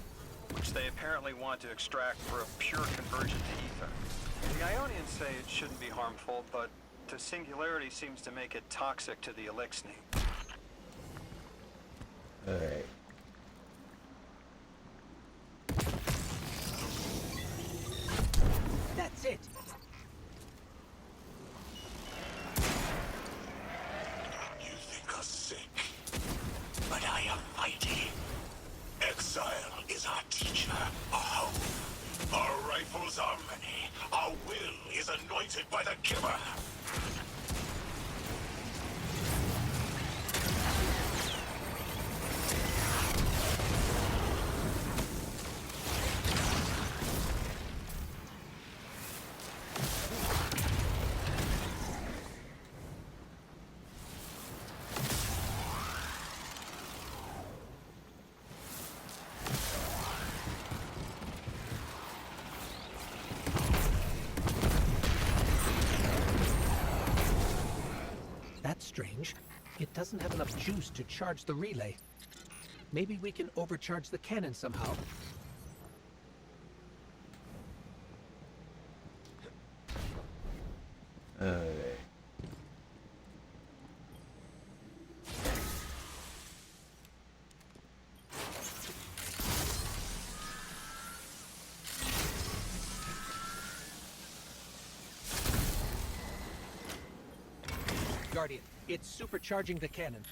which they apparently want to extract for a pure conversion to ether. The Ionians say it shouldn't be harmful, but the singularity seems to make it toxic to the Elixni. Alright. That's it! You think us sick, but I am mighty. Exile is our teacher, our home. Our rifles are many. Our will is anointed by the giver. That's strange. It doesn't have enough juice to charge the relay. Maybe we can overcharge the cannon somehow. Guardian, it's supercharging the cannon.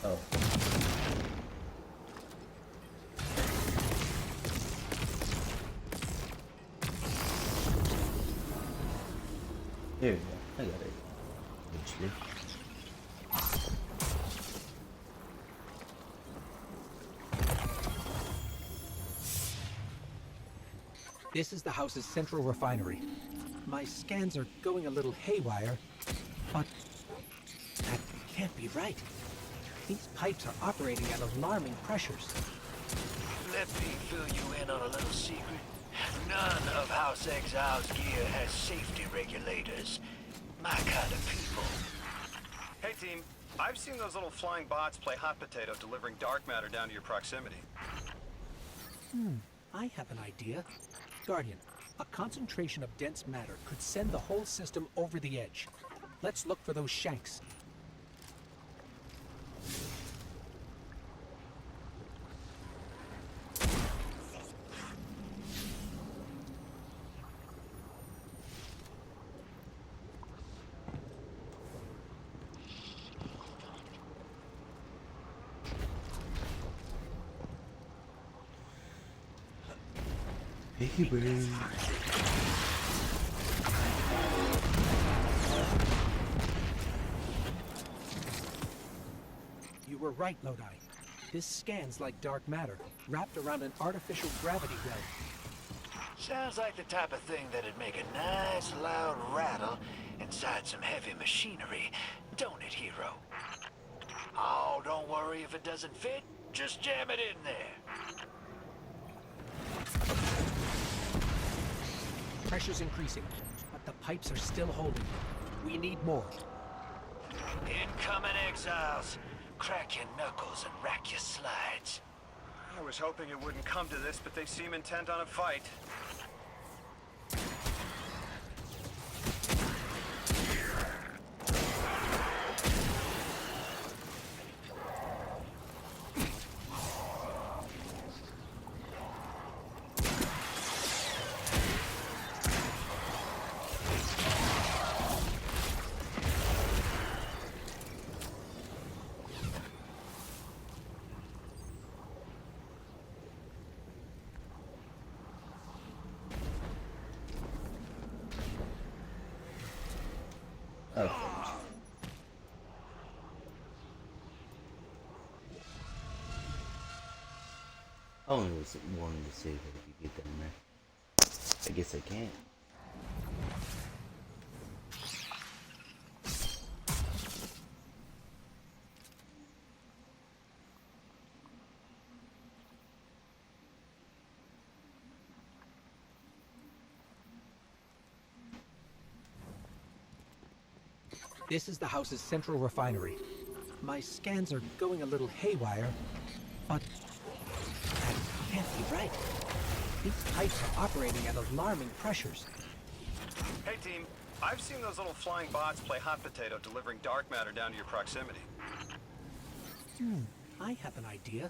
Oh. There we go. I got it. Eventually. This is the house's central refinery. My scans are going a little haywire, but that can't be right. These pipes are operating at alarming pressures. Let me fill you in on a little secret. None of House Exile's gear has safety regulators. My kind of people. Hey team, I've seen those little flying bots play hot potato delivering dark matter down to your proximity. I have an idea. Guardian, a concentration of dense matter could send the whole system over the edge. Let's look for those shanks. Picky bird. You were right, Lodi. This scan's like dark matter, wrapped around an artificial gravity well. Sounds like the type of thing that'd make a nice loud rattle inside some heavy machinery, don't it, hero? Oh, don't worry if it doesn't fit. Just jam it in there. Pressure's increasing, but the pipes are still holding. We need more. Incoming exiles. Crack your knuckles and rack your slides. I was hoping it wouldn't come to this, but they seem intent on a fight. Oh. I only was wanting to save it if you get down there. I guess I can't. This is the house's central refinery. My scans are going a little haywire, but that can't be right. These pipes are operating at alarming pressures. Hey team, I've seen those little flying bots play hot potato delivering dark matter down to your proximity. I have an idea.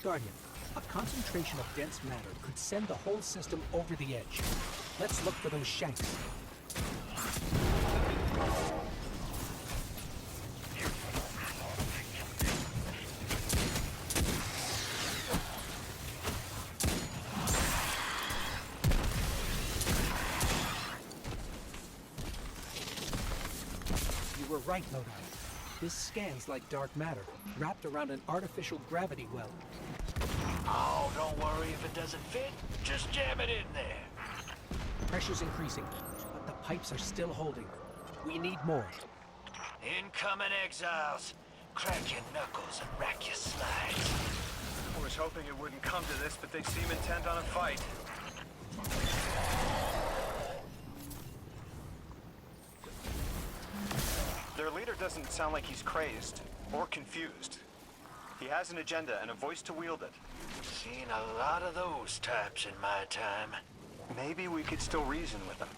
Guardian, a concentration of dense matter could send the whole system over the edge. Let's look for those shanks. were right, Lodi. This scan's like dark matter, wrapped around an artificial gravity well. Oh, don't worry if it doesn't fit. Just jam it in there. Pressure's increasing, but the pipes are still holding. We need more. Incoming exiles. Crack your knuckles and rack your slides. I was hoping it wouldn't come to this, but they seem intent on a fight. Their leader doesn't sound like he's crazed or confused. He has an agenda and a voice to wield it. Seen a lot of those types in my time. Maybe we could still reason with him.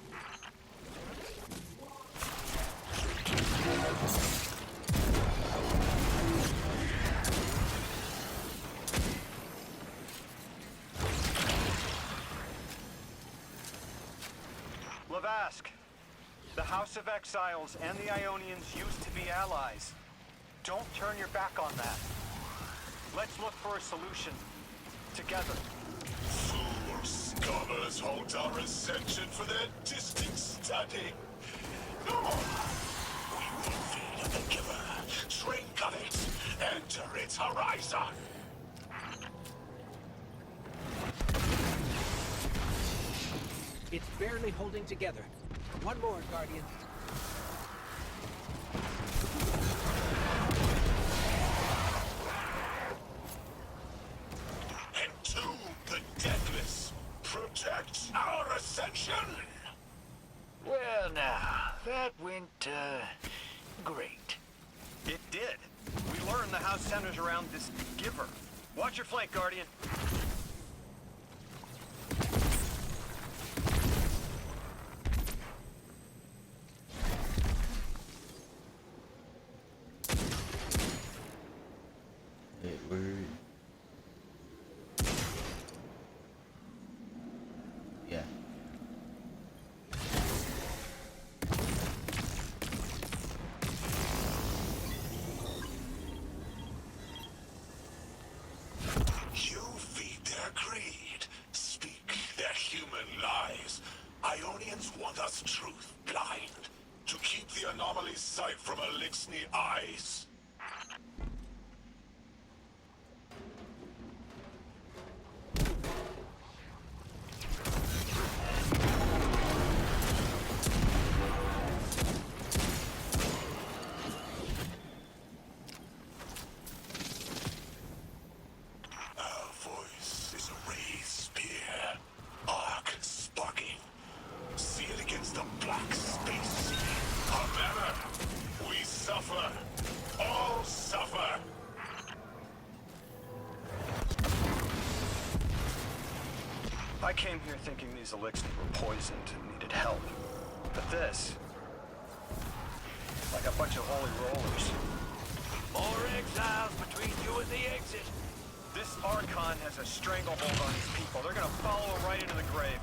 Lavask, the House of Exiles and the Ionians used to be allies. Don't turn your back on that. Let's look for a solution. Together. Fools, scholars hold our ascension for their distant study. No! We will feed on the giver, drink of it, enter its horizon. It's barely holding together. One more, Guardian. Entomb the deathless. Protect our ascension. Well now, that went, great. It did. We learned the house centers around this giver. Watch your flank, Guardian. Yeah. You feed their greed, speak their human lies. Ionians want us truth blind, to keep the anomaly's sight from Elixni eyes. Our voice is a raised spear, arc sparking. See it against the black space sea. Our banner. We suffer. All suffer. I came here thinking these Elixni were poisoned and needed help. But this... like a bunch of holy rollers. More exiles between you and the exit. This Archon has a stranglehold on his people. They're gonna follow him right into the grave.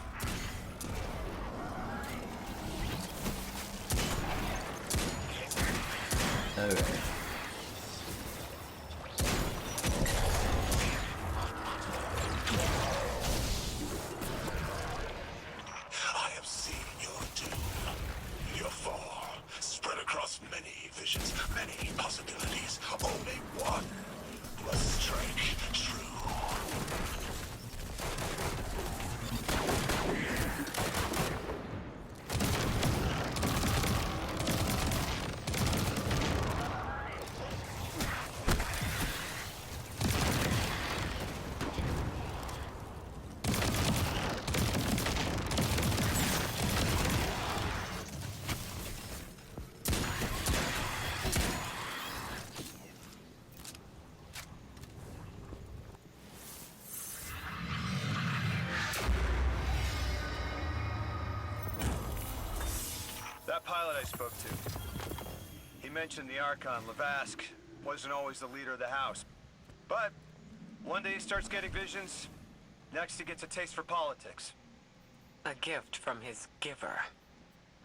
Alright. I have seen your doom. Your fall. Spread across many visions, many possibilities. Only one must strike true. That pilot I spoke to, he mentioned the Archon, Lavask, wasn't always the leader of the house. But one day he starts getting visions, next he gets a taste for politics. A gift from his giver.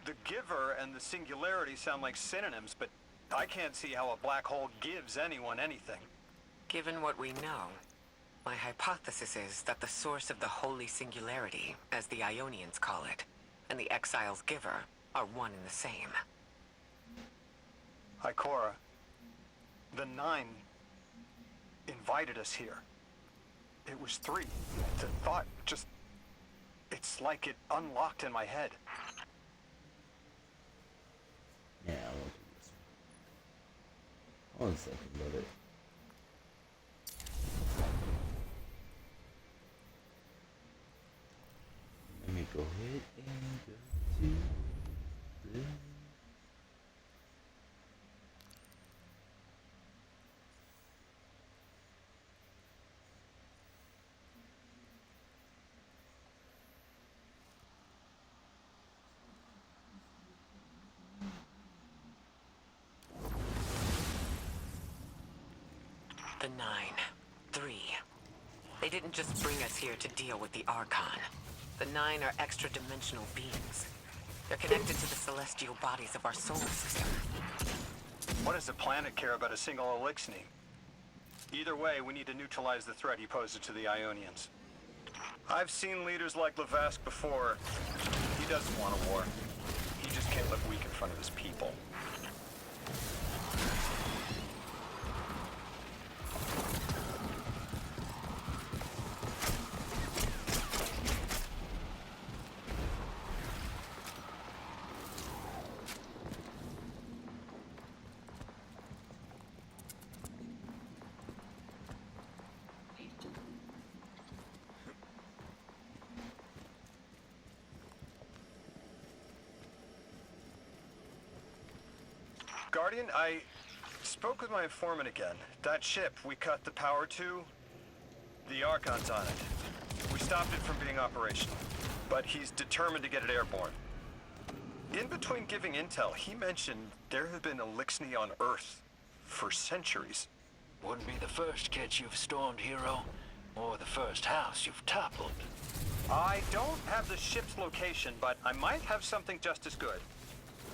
The giver and the singularity sound like synonyms, but I can't see how a black hole gives anyone anything. Given what we know, my hypothesis is that the source of the holy singularity, as the Ionians call it, and the exile's giver are one and the same. Ikora, the Nine invited us here. It was 3. The thought just... It's like it unlocked in my head. Yeah, I won't do this. One second, brother. Let me go ahead and go to the... The Nine. 3. They didn't just bring us here to deal with the Archon. The Nine are extra-dimensional beings. They're connected to the celestial bodies of our solar system. What does the planet care about a single Elixni? Either way, we need to neutralize the threat he poses to the Ionians. I've seen leaders like Levesque before. He doesn't want a war. He just can't look weak in front of his people. Guardian, I spoke with my informant again. That ship we cut the power to, the Archon's on it. We stopped it from being operational, but he's determined to get it airborne. In between giving intel, he mentioned there have been Elixni on Earth for centuries. Wouldn't be the first catch you've stormed, hero, or the first house you've toppled. I don't have the ship's location, but I might have something just as good.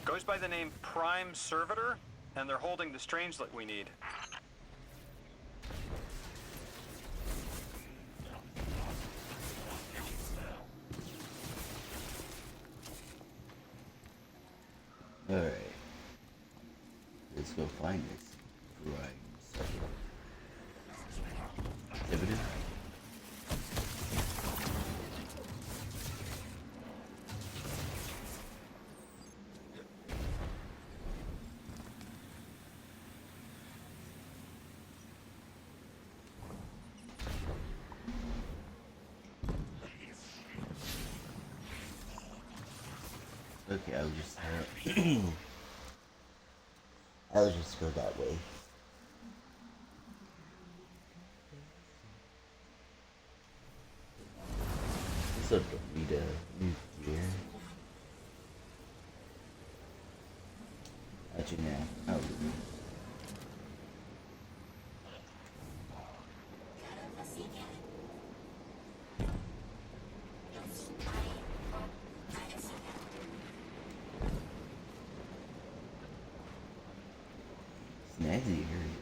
Goes by the name Prime Servitor, and they're holding the strangelet we need. Alright. Let's go find this Prime Servitor. Okay, I'll just I'll just go that way. So don't need a new gear. Actually, now I'll do it. Snazzy area.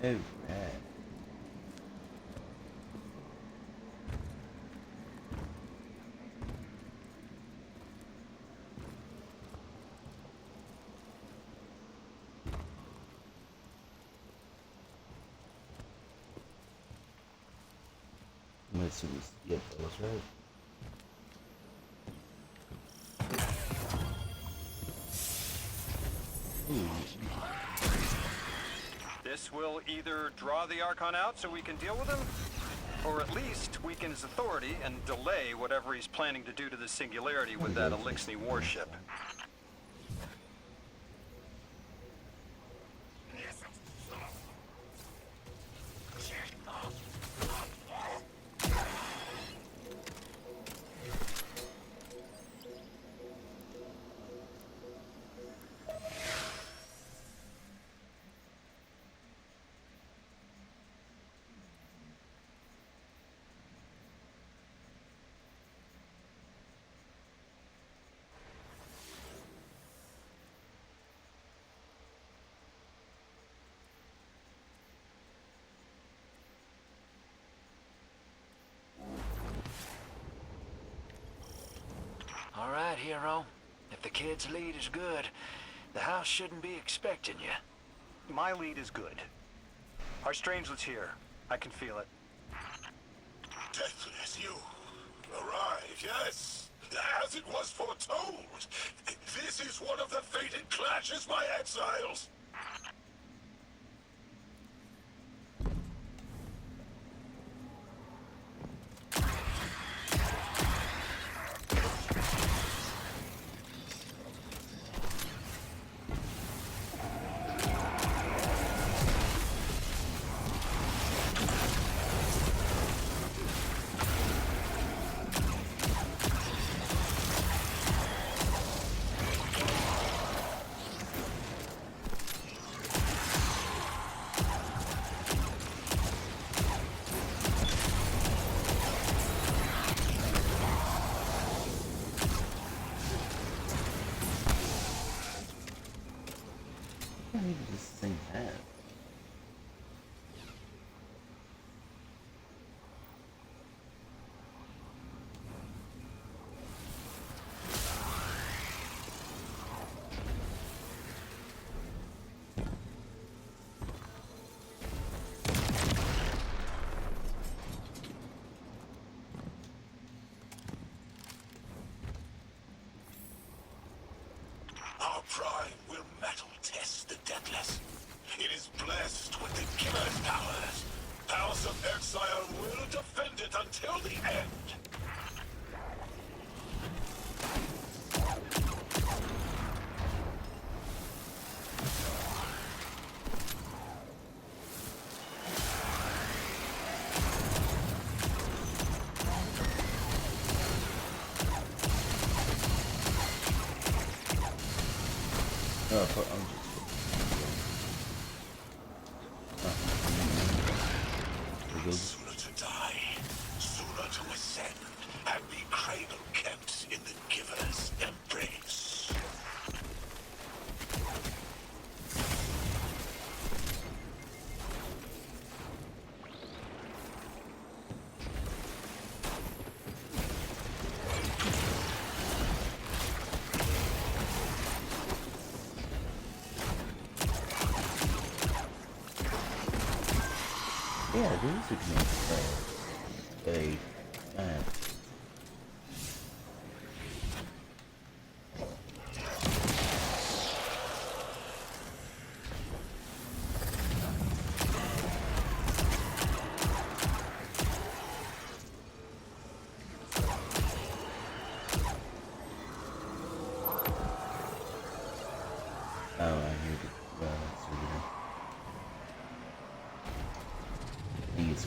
Alright. Let's see this. Yep, that was right. This will either draw the Archon out so we can deal with him, or at least weaken his authority and delay whatever he's planning to do to the Singularity with that Elixni warship. If the kid's lead is good, the house shouldn't be expecting you. My lead is good. Our strangelet's here. I can feel it. Deathless, you arrived, yes, as it was foretold. This is one of the fated clashes, my exiles. How many does this thing have? Our prime will metal test the deathless. It is blessed with the giver's powers. House of Exile will defend it until the end. Oh, but I'm just... There goes. Sooner to die, sooner to ascend, and be cradle kept in the giver's embrace. Yeah, there is a oh, I hear the I think it's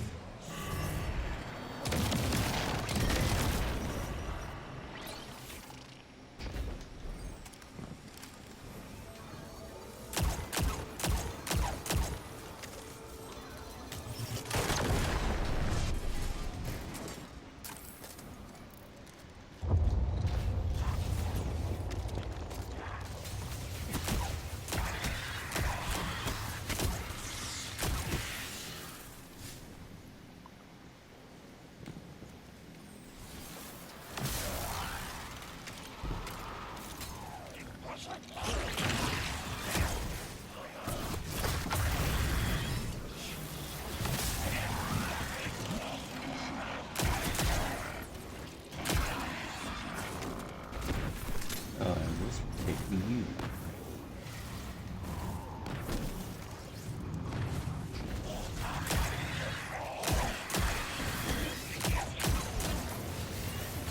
this picking you.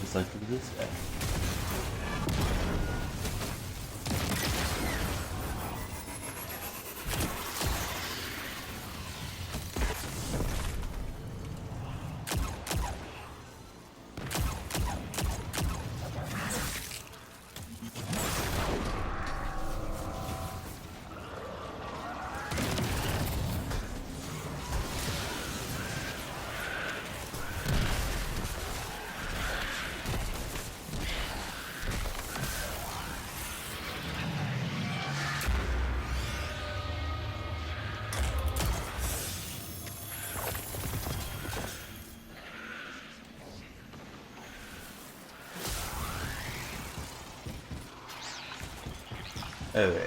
Just like for this guy. Alright.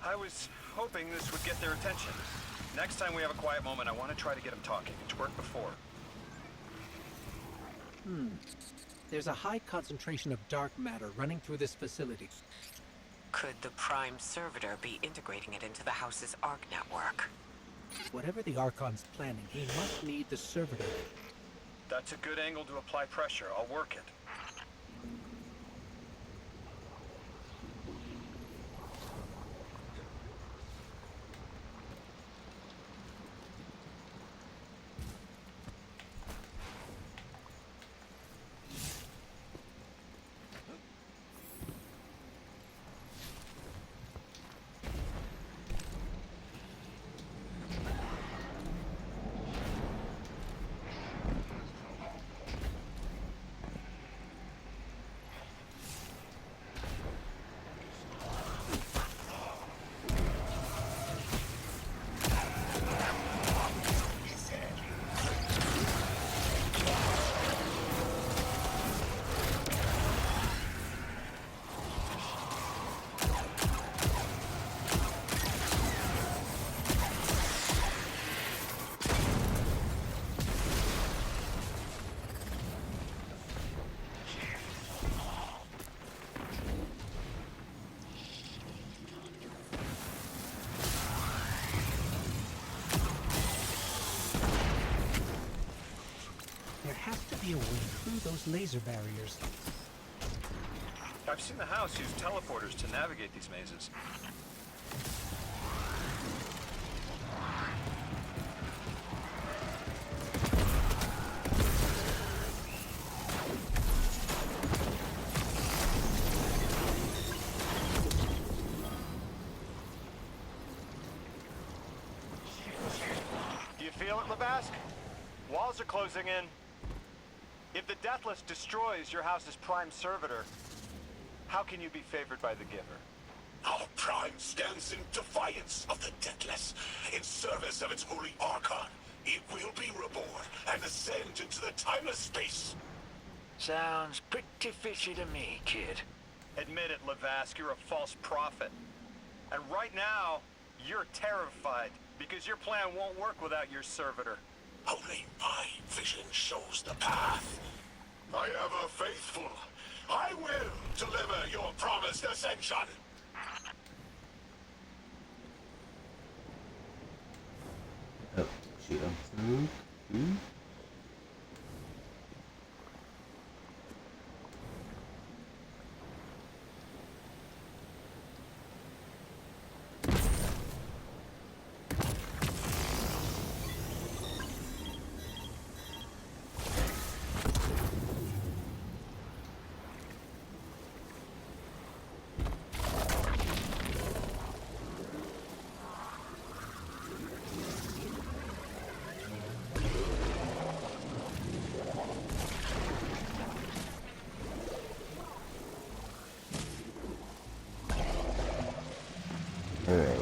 I was hoping this would get their attention. Next time we have a quiet moment, I want to try to get them talking. It's worked before. There's a high concentration of dark matter running through this facility. Could the Prime Servitor be integrating it into the house's Arc network? Whatever the Archon's planning, he must need the servitor. That's a good angle to apply pressure. I'll work it. There has to be a way through those laser barriers. I've seen the house use teleporters to navigate these mazes. Do you feel it, Labask? Walls are closing in. If the Deathless destroys your house's Prime Servitor, how can you be favored by the Giver? Our Prime stands in defiance of the Deathless, in service of its holy Archon. It will be reborn and ascend into the timeless space. Sounds pretty fishy to me, kid. Admit it, Lavask, you're a false prophet. And right now, you're terrified, because your plan won't work without your servitor. Only my vision shows the path. My ever faithful, I will deliver your promised ascension. Oh, shoot, I'm through. Alright.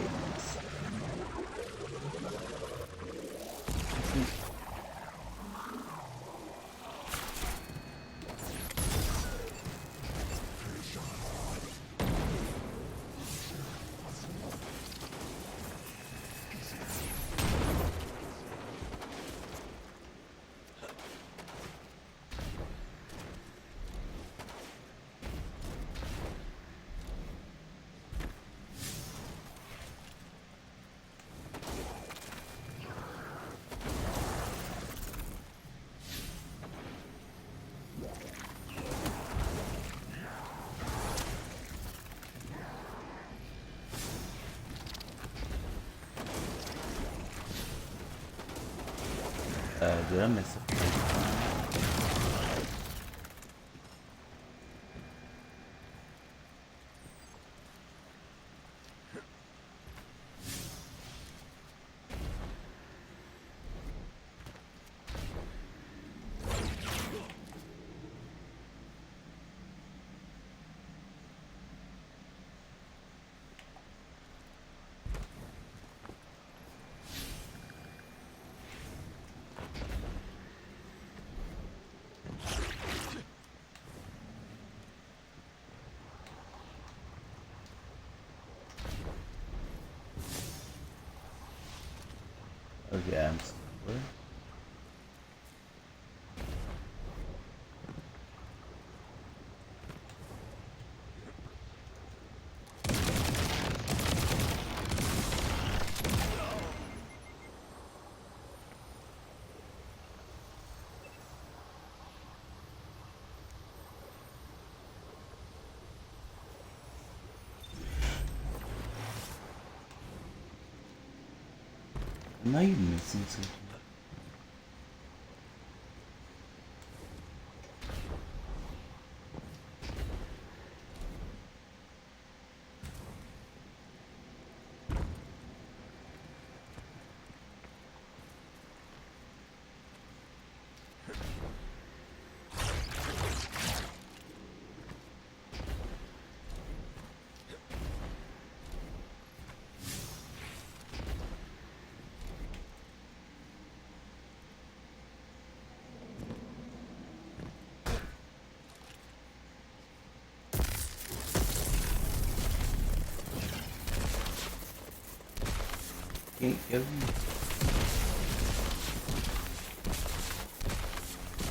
Did I miss it? Okay, I'm what? Am I missing something? Can't kill me.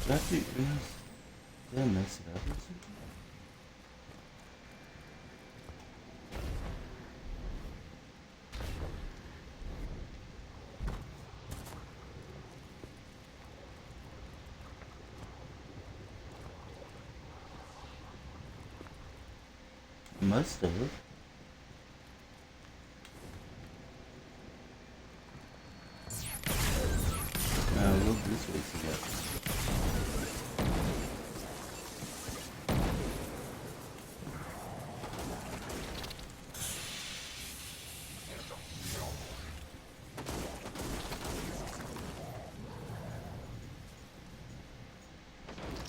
Did I mess it up or something? Must have. Look this way together.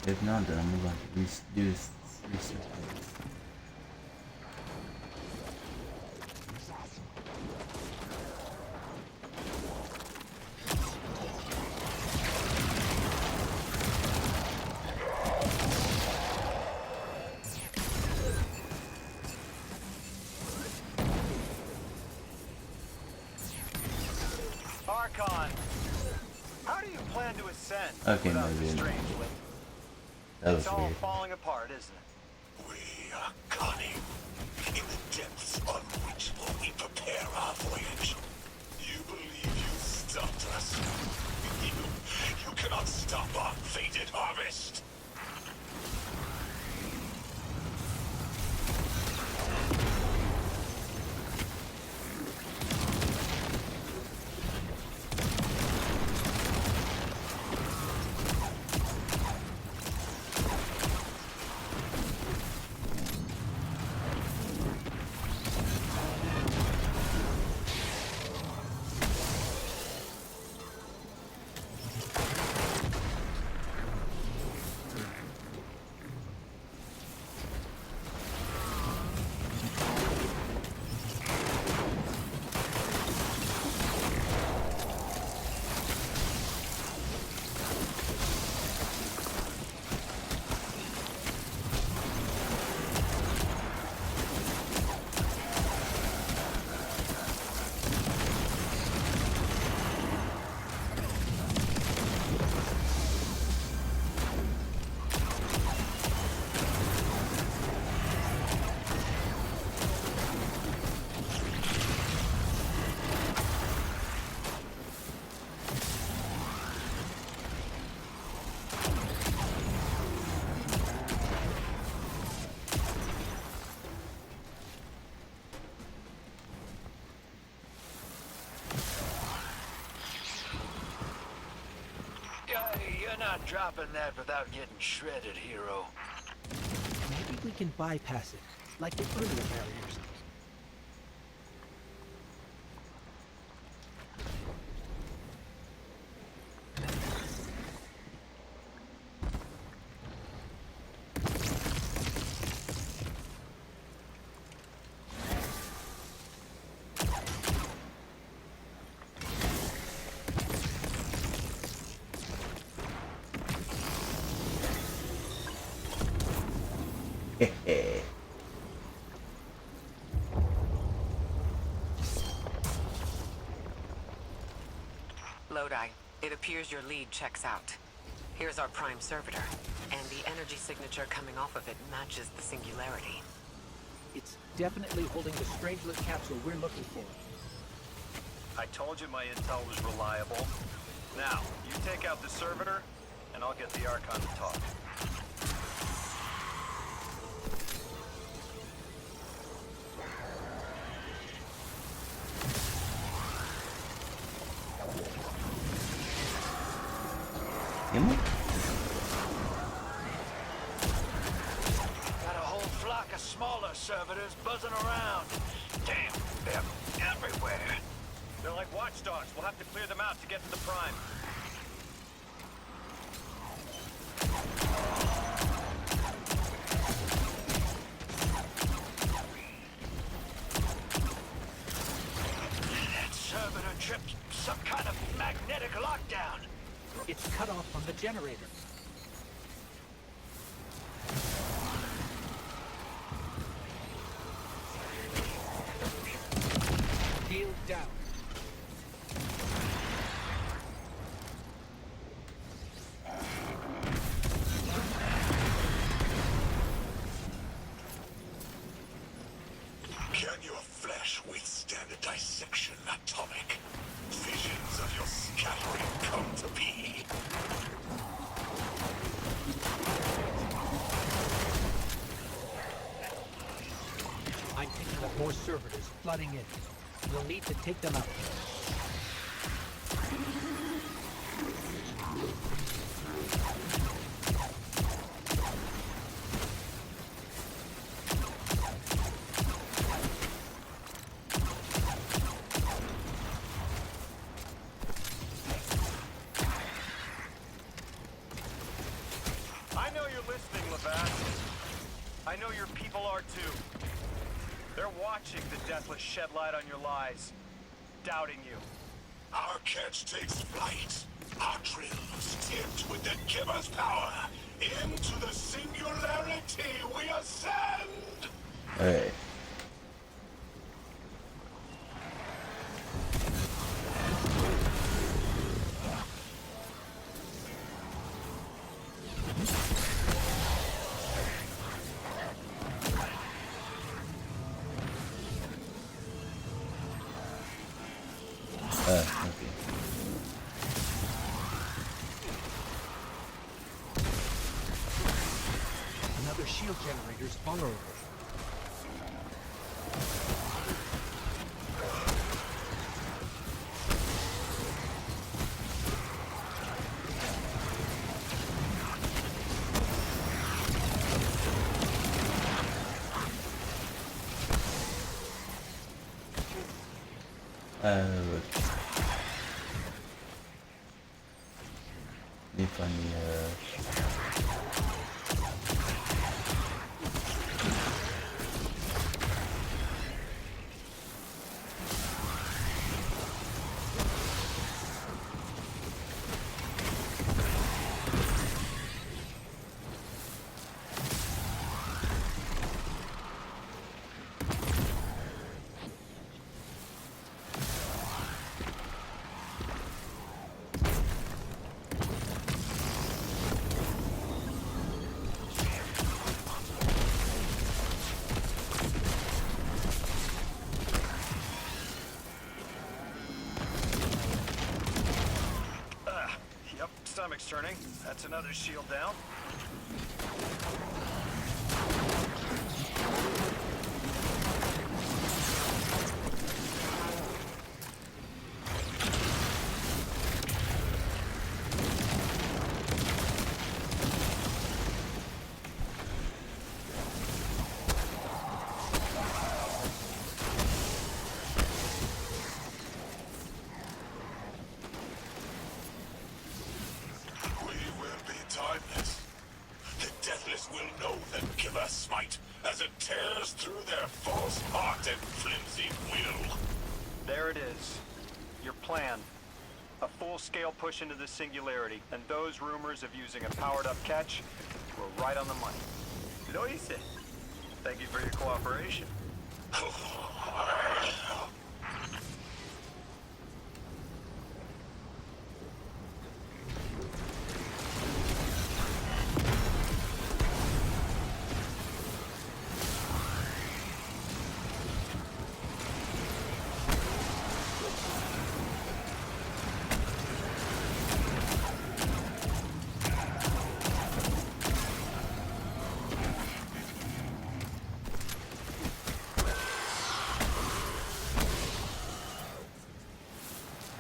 If not, then I'm going to do this research. Archon, how do you plan to ascend Okay, without maybe. the strange link? That was It's all weird. falling apart, isn't it? We are cunning in the depths on which we prepare our voyage. You believe you stopped us? You cannot stop our fated harvest. You're not dropping that without getting shredded, hero. Maybe we can bypass it, like the earlier barriers. Lodi. It appears your lead checks out. Here's our prime servitor, and the energy signature coming off of it matches the singularity. It's definitely holding the Strangelet capsule we're looking for. I told you my intel was reliable. Now, you take out the servitor, and I'll get the Archon to talk. Emily? Got a whole flock of smaller servitors buzzing around. Damn, they're everywhere. They're like watchdogs. We'll have to clear them out to get to the Prime. That servitor tripped some kind of magnetic lockdown. It's cut off from the generator. Shield down. Can your flesh withstand a dissection, Atomic? Visions of your scattering come to be. I'm picking up more servitors flooding in. We'll need to take them out. I know you're listening, Levat. I know your people are too. They're watching the Deathless shed light on your lies, doubting you. Our catch takes flight. Our drills tipped with the giver's power. Into the singularity we ascend! Alright. Okay. Another shield generator's vulnerable. Let me find Yep, stomach's turning. That's another shield down. We will be timeless. The Deathless will know the giver smite as it tears through their false heart and flimsy will. There it is. Your plan. A full-scale push into the singularity, and those rumors of using a powered-up catch were right on the money. Lo hice. Thank you for your cooperation.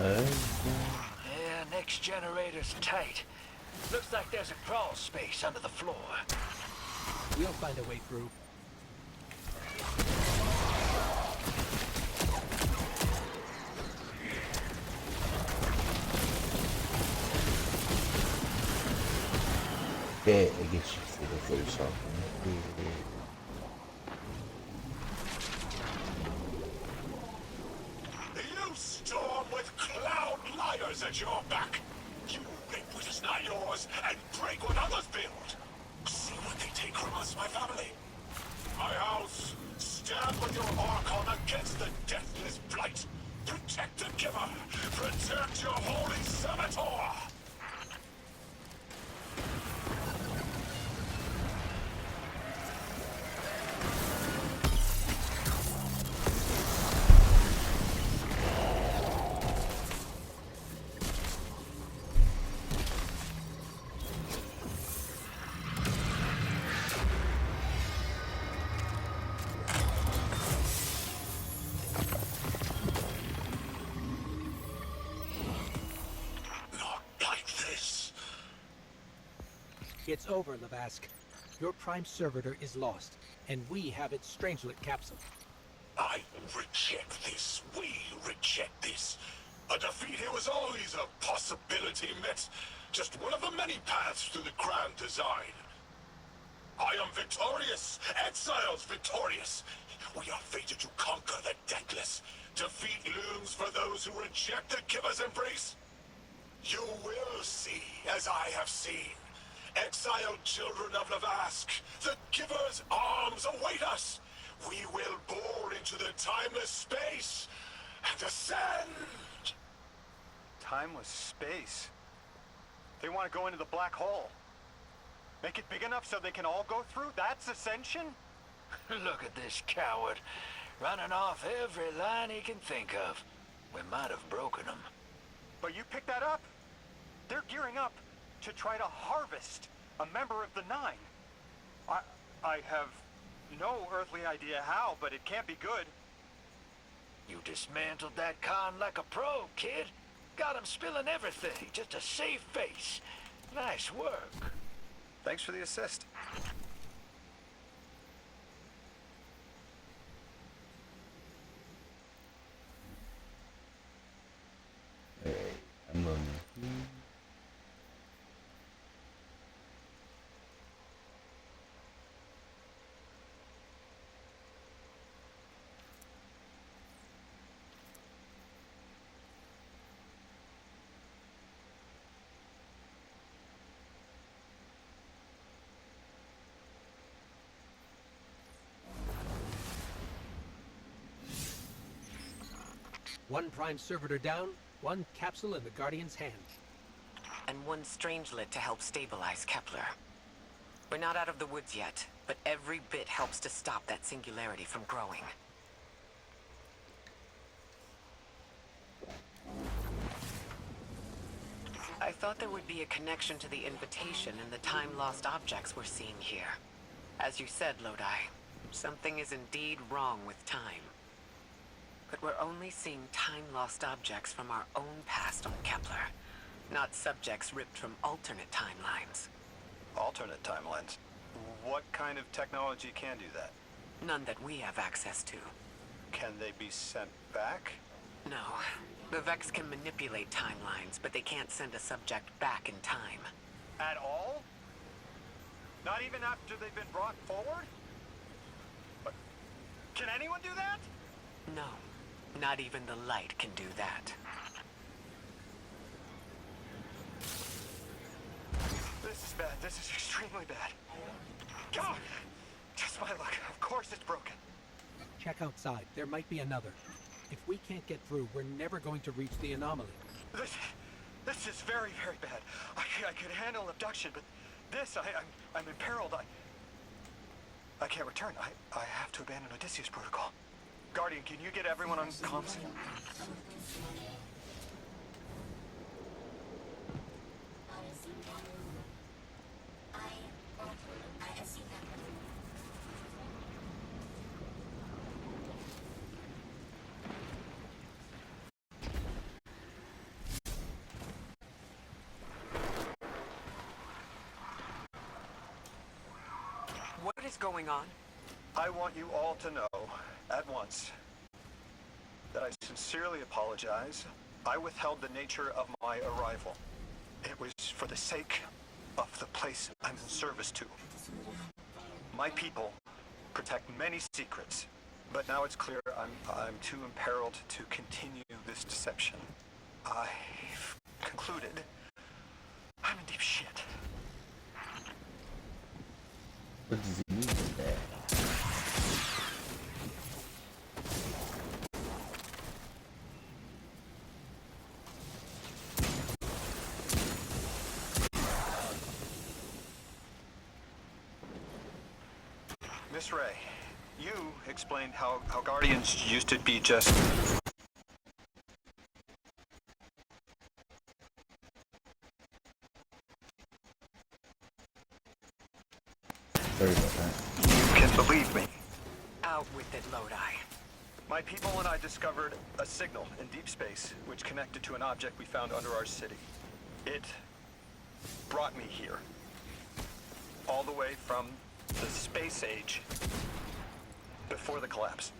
Yeah, next generator's tight. Looks like there's a crawl space under the floor. We'll find a way through. Okay, I guess you see the face off. You storm with cloud liars at your back. You make what is not yours and break what others build. See what they take from us, my family. My house, stand with your Archon against the deathless blight. Protect the giver. Protect your holy Saboteur. It's over, Lavask. Your prime servitor is lost, and we have its Strangelet capsule. I reject this. We reject this. A defeat here was always a possibility, Met. Just one of the many paths to the grand design. I am victorious. Exiles victorious. We are fated to conquer the deathless. Defeat looms for those who reject the giver's embrace. You will see, as I have seen. Exiled children of Lavask, the giver's arms await us. We will bore into the timeless space and ascend. Timeless space? They want to go into the black hole. Make it big enough so they can all go through? That's ascension? Look at this coward, running off every line he can think of. We might have broken him. But you picked that up. They're gearing up to try to harvest a member of the Nine. I have no earthly idea how, but it can't be good. You dismantled that con like a pro, kid. Got him spilling everything, just to save face. Nice work. Thanks for the assist. Alright, I'm going to... One prime servitor down, one capsule in the Guardian's hand. And one Strangelet to help stabilize Kepler. We're not out of the woods yet, but every bit helps to stop that singularity from growing. I thought there would be a connection to the invitation and the time-lost objects we're seeing here. As you said, Lodi, something is indeed wrong with time. But we're only seeing time-lost objects from our own past on Kepler, not subjects ripped from alternate timelines. Alternate timelines? What kind of technology can do that? None that we have access to. Can they be sent back? No. The Vex can manipulate timelines, but they can't send a subject back in time. At all? Not even after they've been brought forward? But can anyone do that? No. Not even the light can do that. This is bad. This is extremely bad. God! Just my luck. Of course it's broken. Check outside. There might be another. If we can't get through, we're never going to reach the anomaly. This is very, very bad. I could handle abduction, but this, I'm imperiled. I can't return. I have to abandon Odysseus protocol. Guardian, can you get everyone on comms? is going on? I want you all to know, at once, that I sincerely apologize. I withheld the nature of my arrival. It was for the sake of the place I'm in service to. My people protect many secrets, but now it's clear I'm too imperiled to continue this deception. I've concluded I'm in deep shit. What does he mean with that? Miss Ray, you explained how Guardians used to be just... Sorry about that. You can believe me. Out with it, Lodi. My people and I discovered a signal in deep space which connected to an object we found under our city. It brought me here. All the way from the space age before the collapse.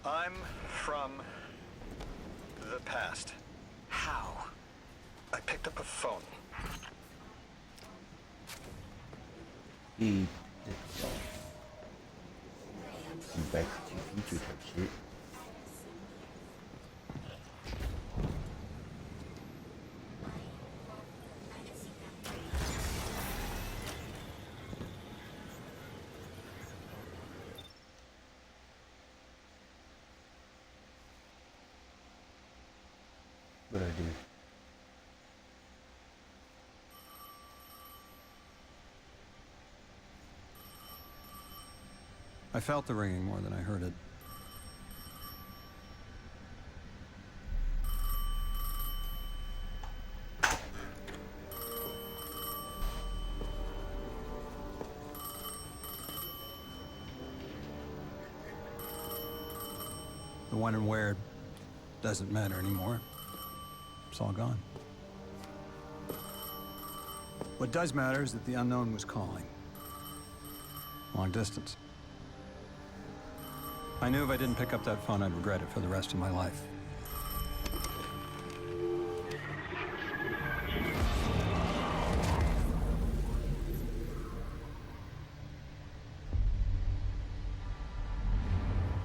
I'm from the past. How? I picked up a phone. He did some Back to the Future type shit. What I do? I felt the ringing more than I heard it. The when and where doesn't matter anymore. It's all gone. What does matter is that the unknown was calling. Long distance. I knew if I didn't pick up that phone, I'd regret it for the rest of my life.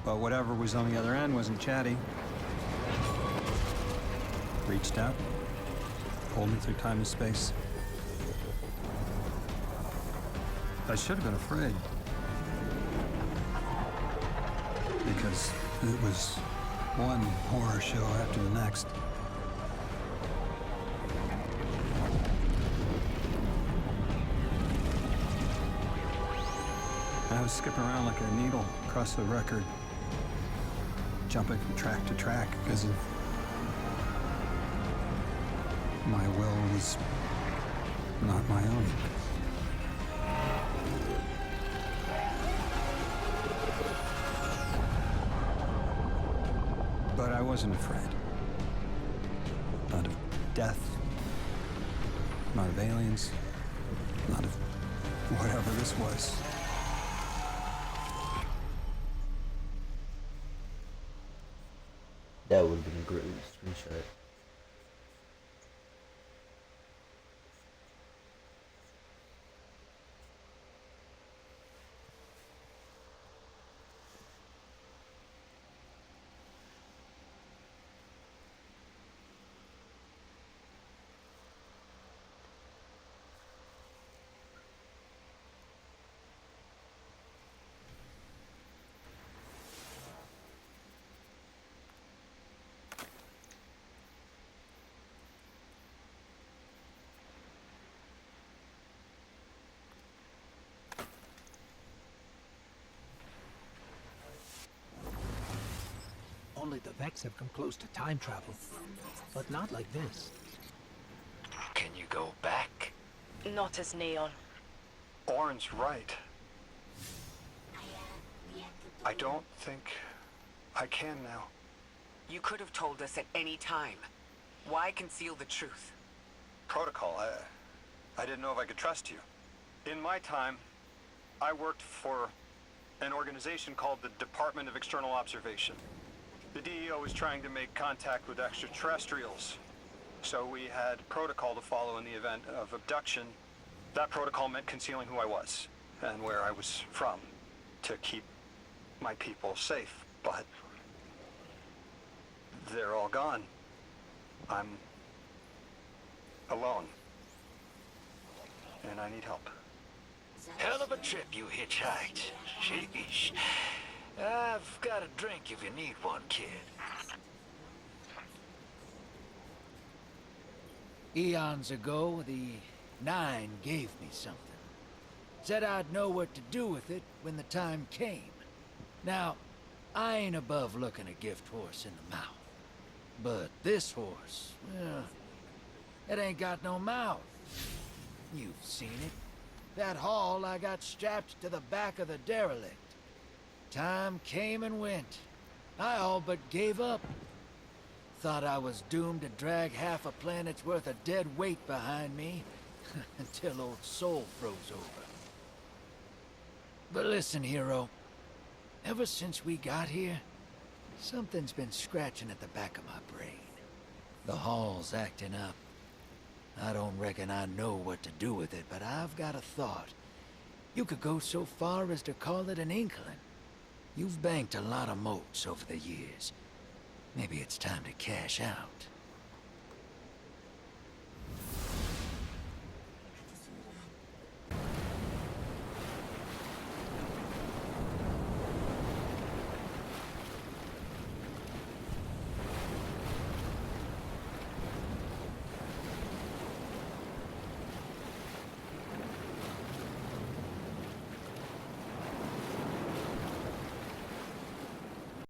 But whatever was on the other end wasn't chatty. Reached out, pulled me through time and space. I should have been afraid. Because it was one horror show after the next. I was skipping around like a needle across the record, jumping from track to track because of my will was not my own. But I wasn't afraid. Not of death, not of aliens, not of whatever this was. That would have been a great screenshot. Only the Vex have come close to time travel, but not like this. Can you go back? Not as Neon. Orin's right. I don't think I can now. You could have told us at any time. Why conceal the truth? Protocol, I didn't know if I could trust you. In my time, I worked for an organization called the Department of External Observation. The DEO was trying to make contact with extraterrestrials, so we had protocol to follow in the event of abduction. That protocol meant concealing who I was and where I was from to keep my people safe, but they're all gone. I'm alone, and I need help. Hell of a trip you hitchhiked. Sheesh. I've got a drink if you need one, kid. Eons ago, the Nine gave me something. Said I'd know what to do with it when the time came. Now, I ain't above looking a gift horse in the mouth. But this horse, well, it ain't got no mouth. You've seen it. That haul I got strapped to the back of the derelict. Time came and went. I all but gave up. Thought I was doomed to drag half a planet's worth of dead weight behind me until old soul froze over. But listen, hero. Ever since we got here, something's been scratching at the back of my brain. The hall's acting up. I don't reckon I know what to do with it, but I've got a thought. You could go so far as to call it an inkling. You've banked a lot of motes over the years. Maybe it's time to cash out.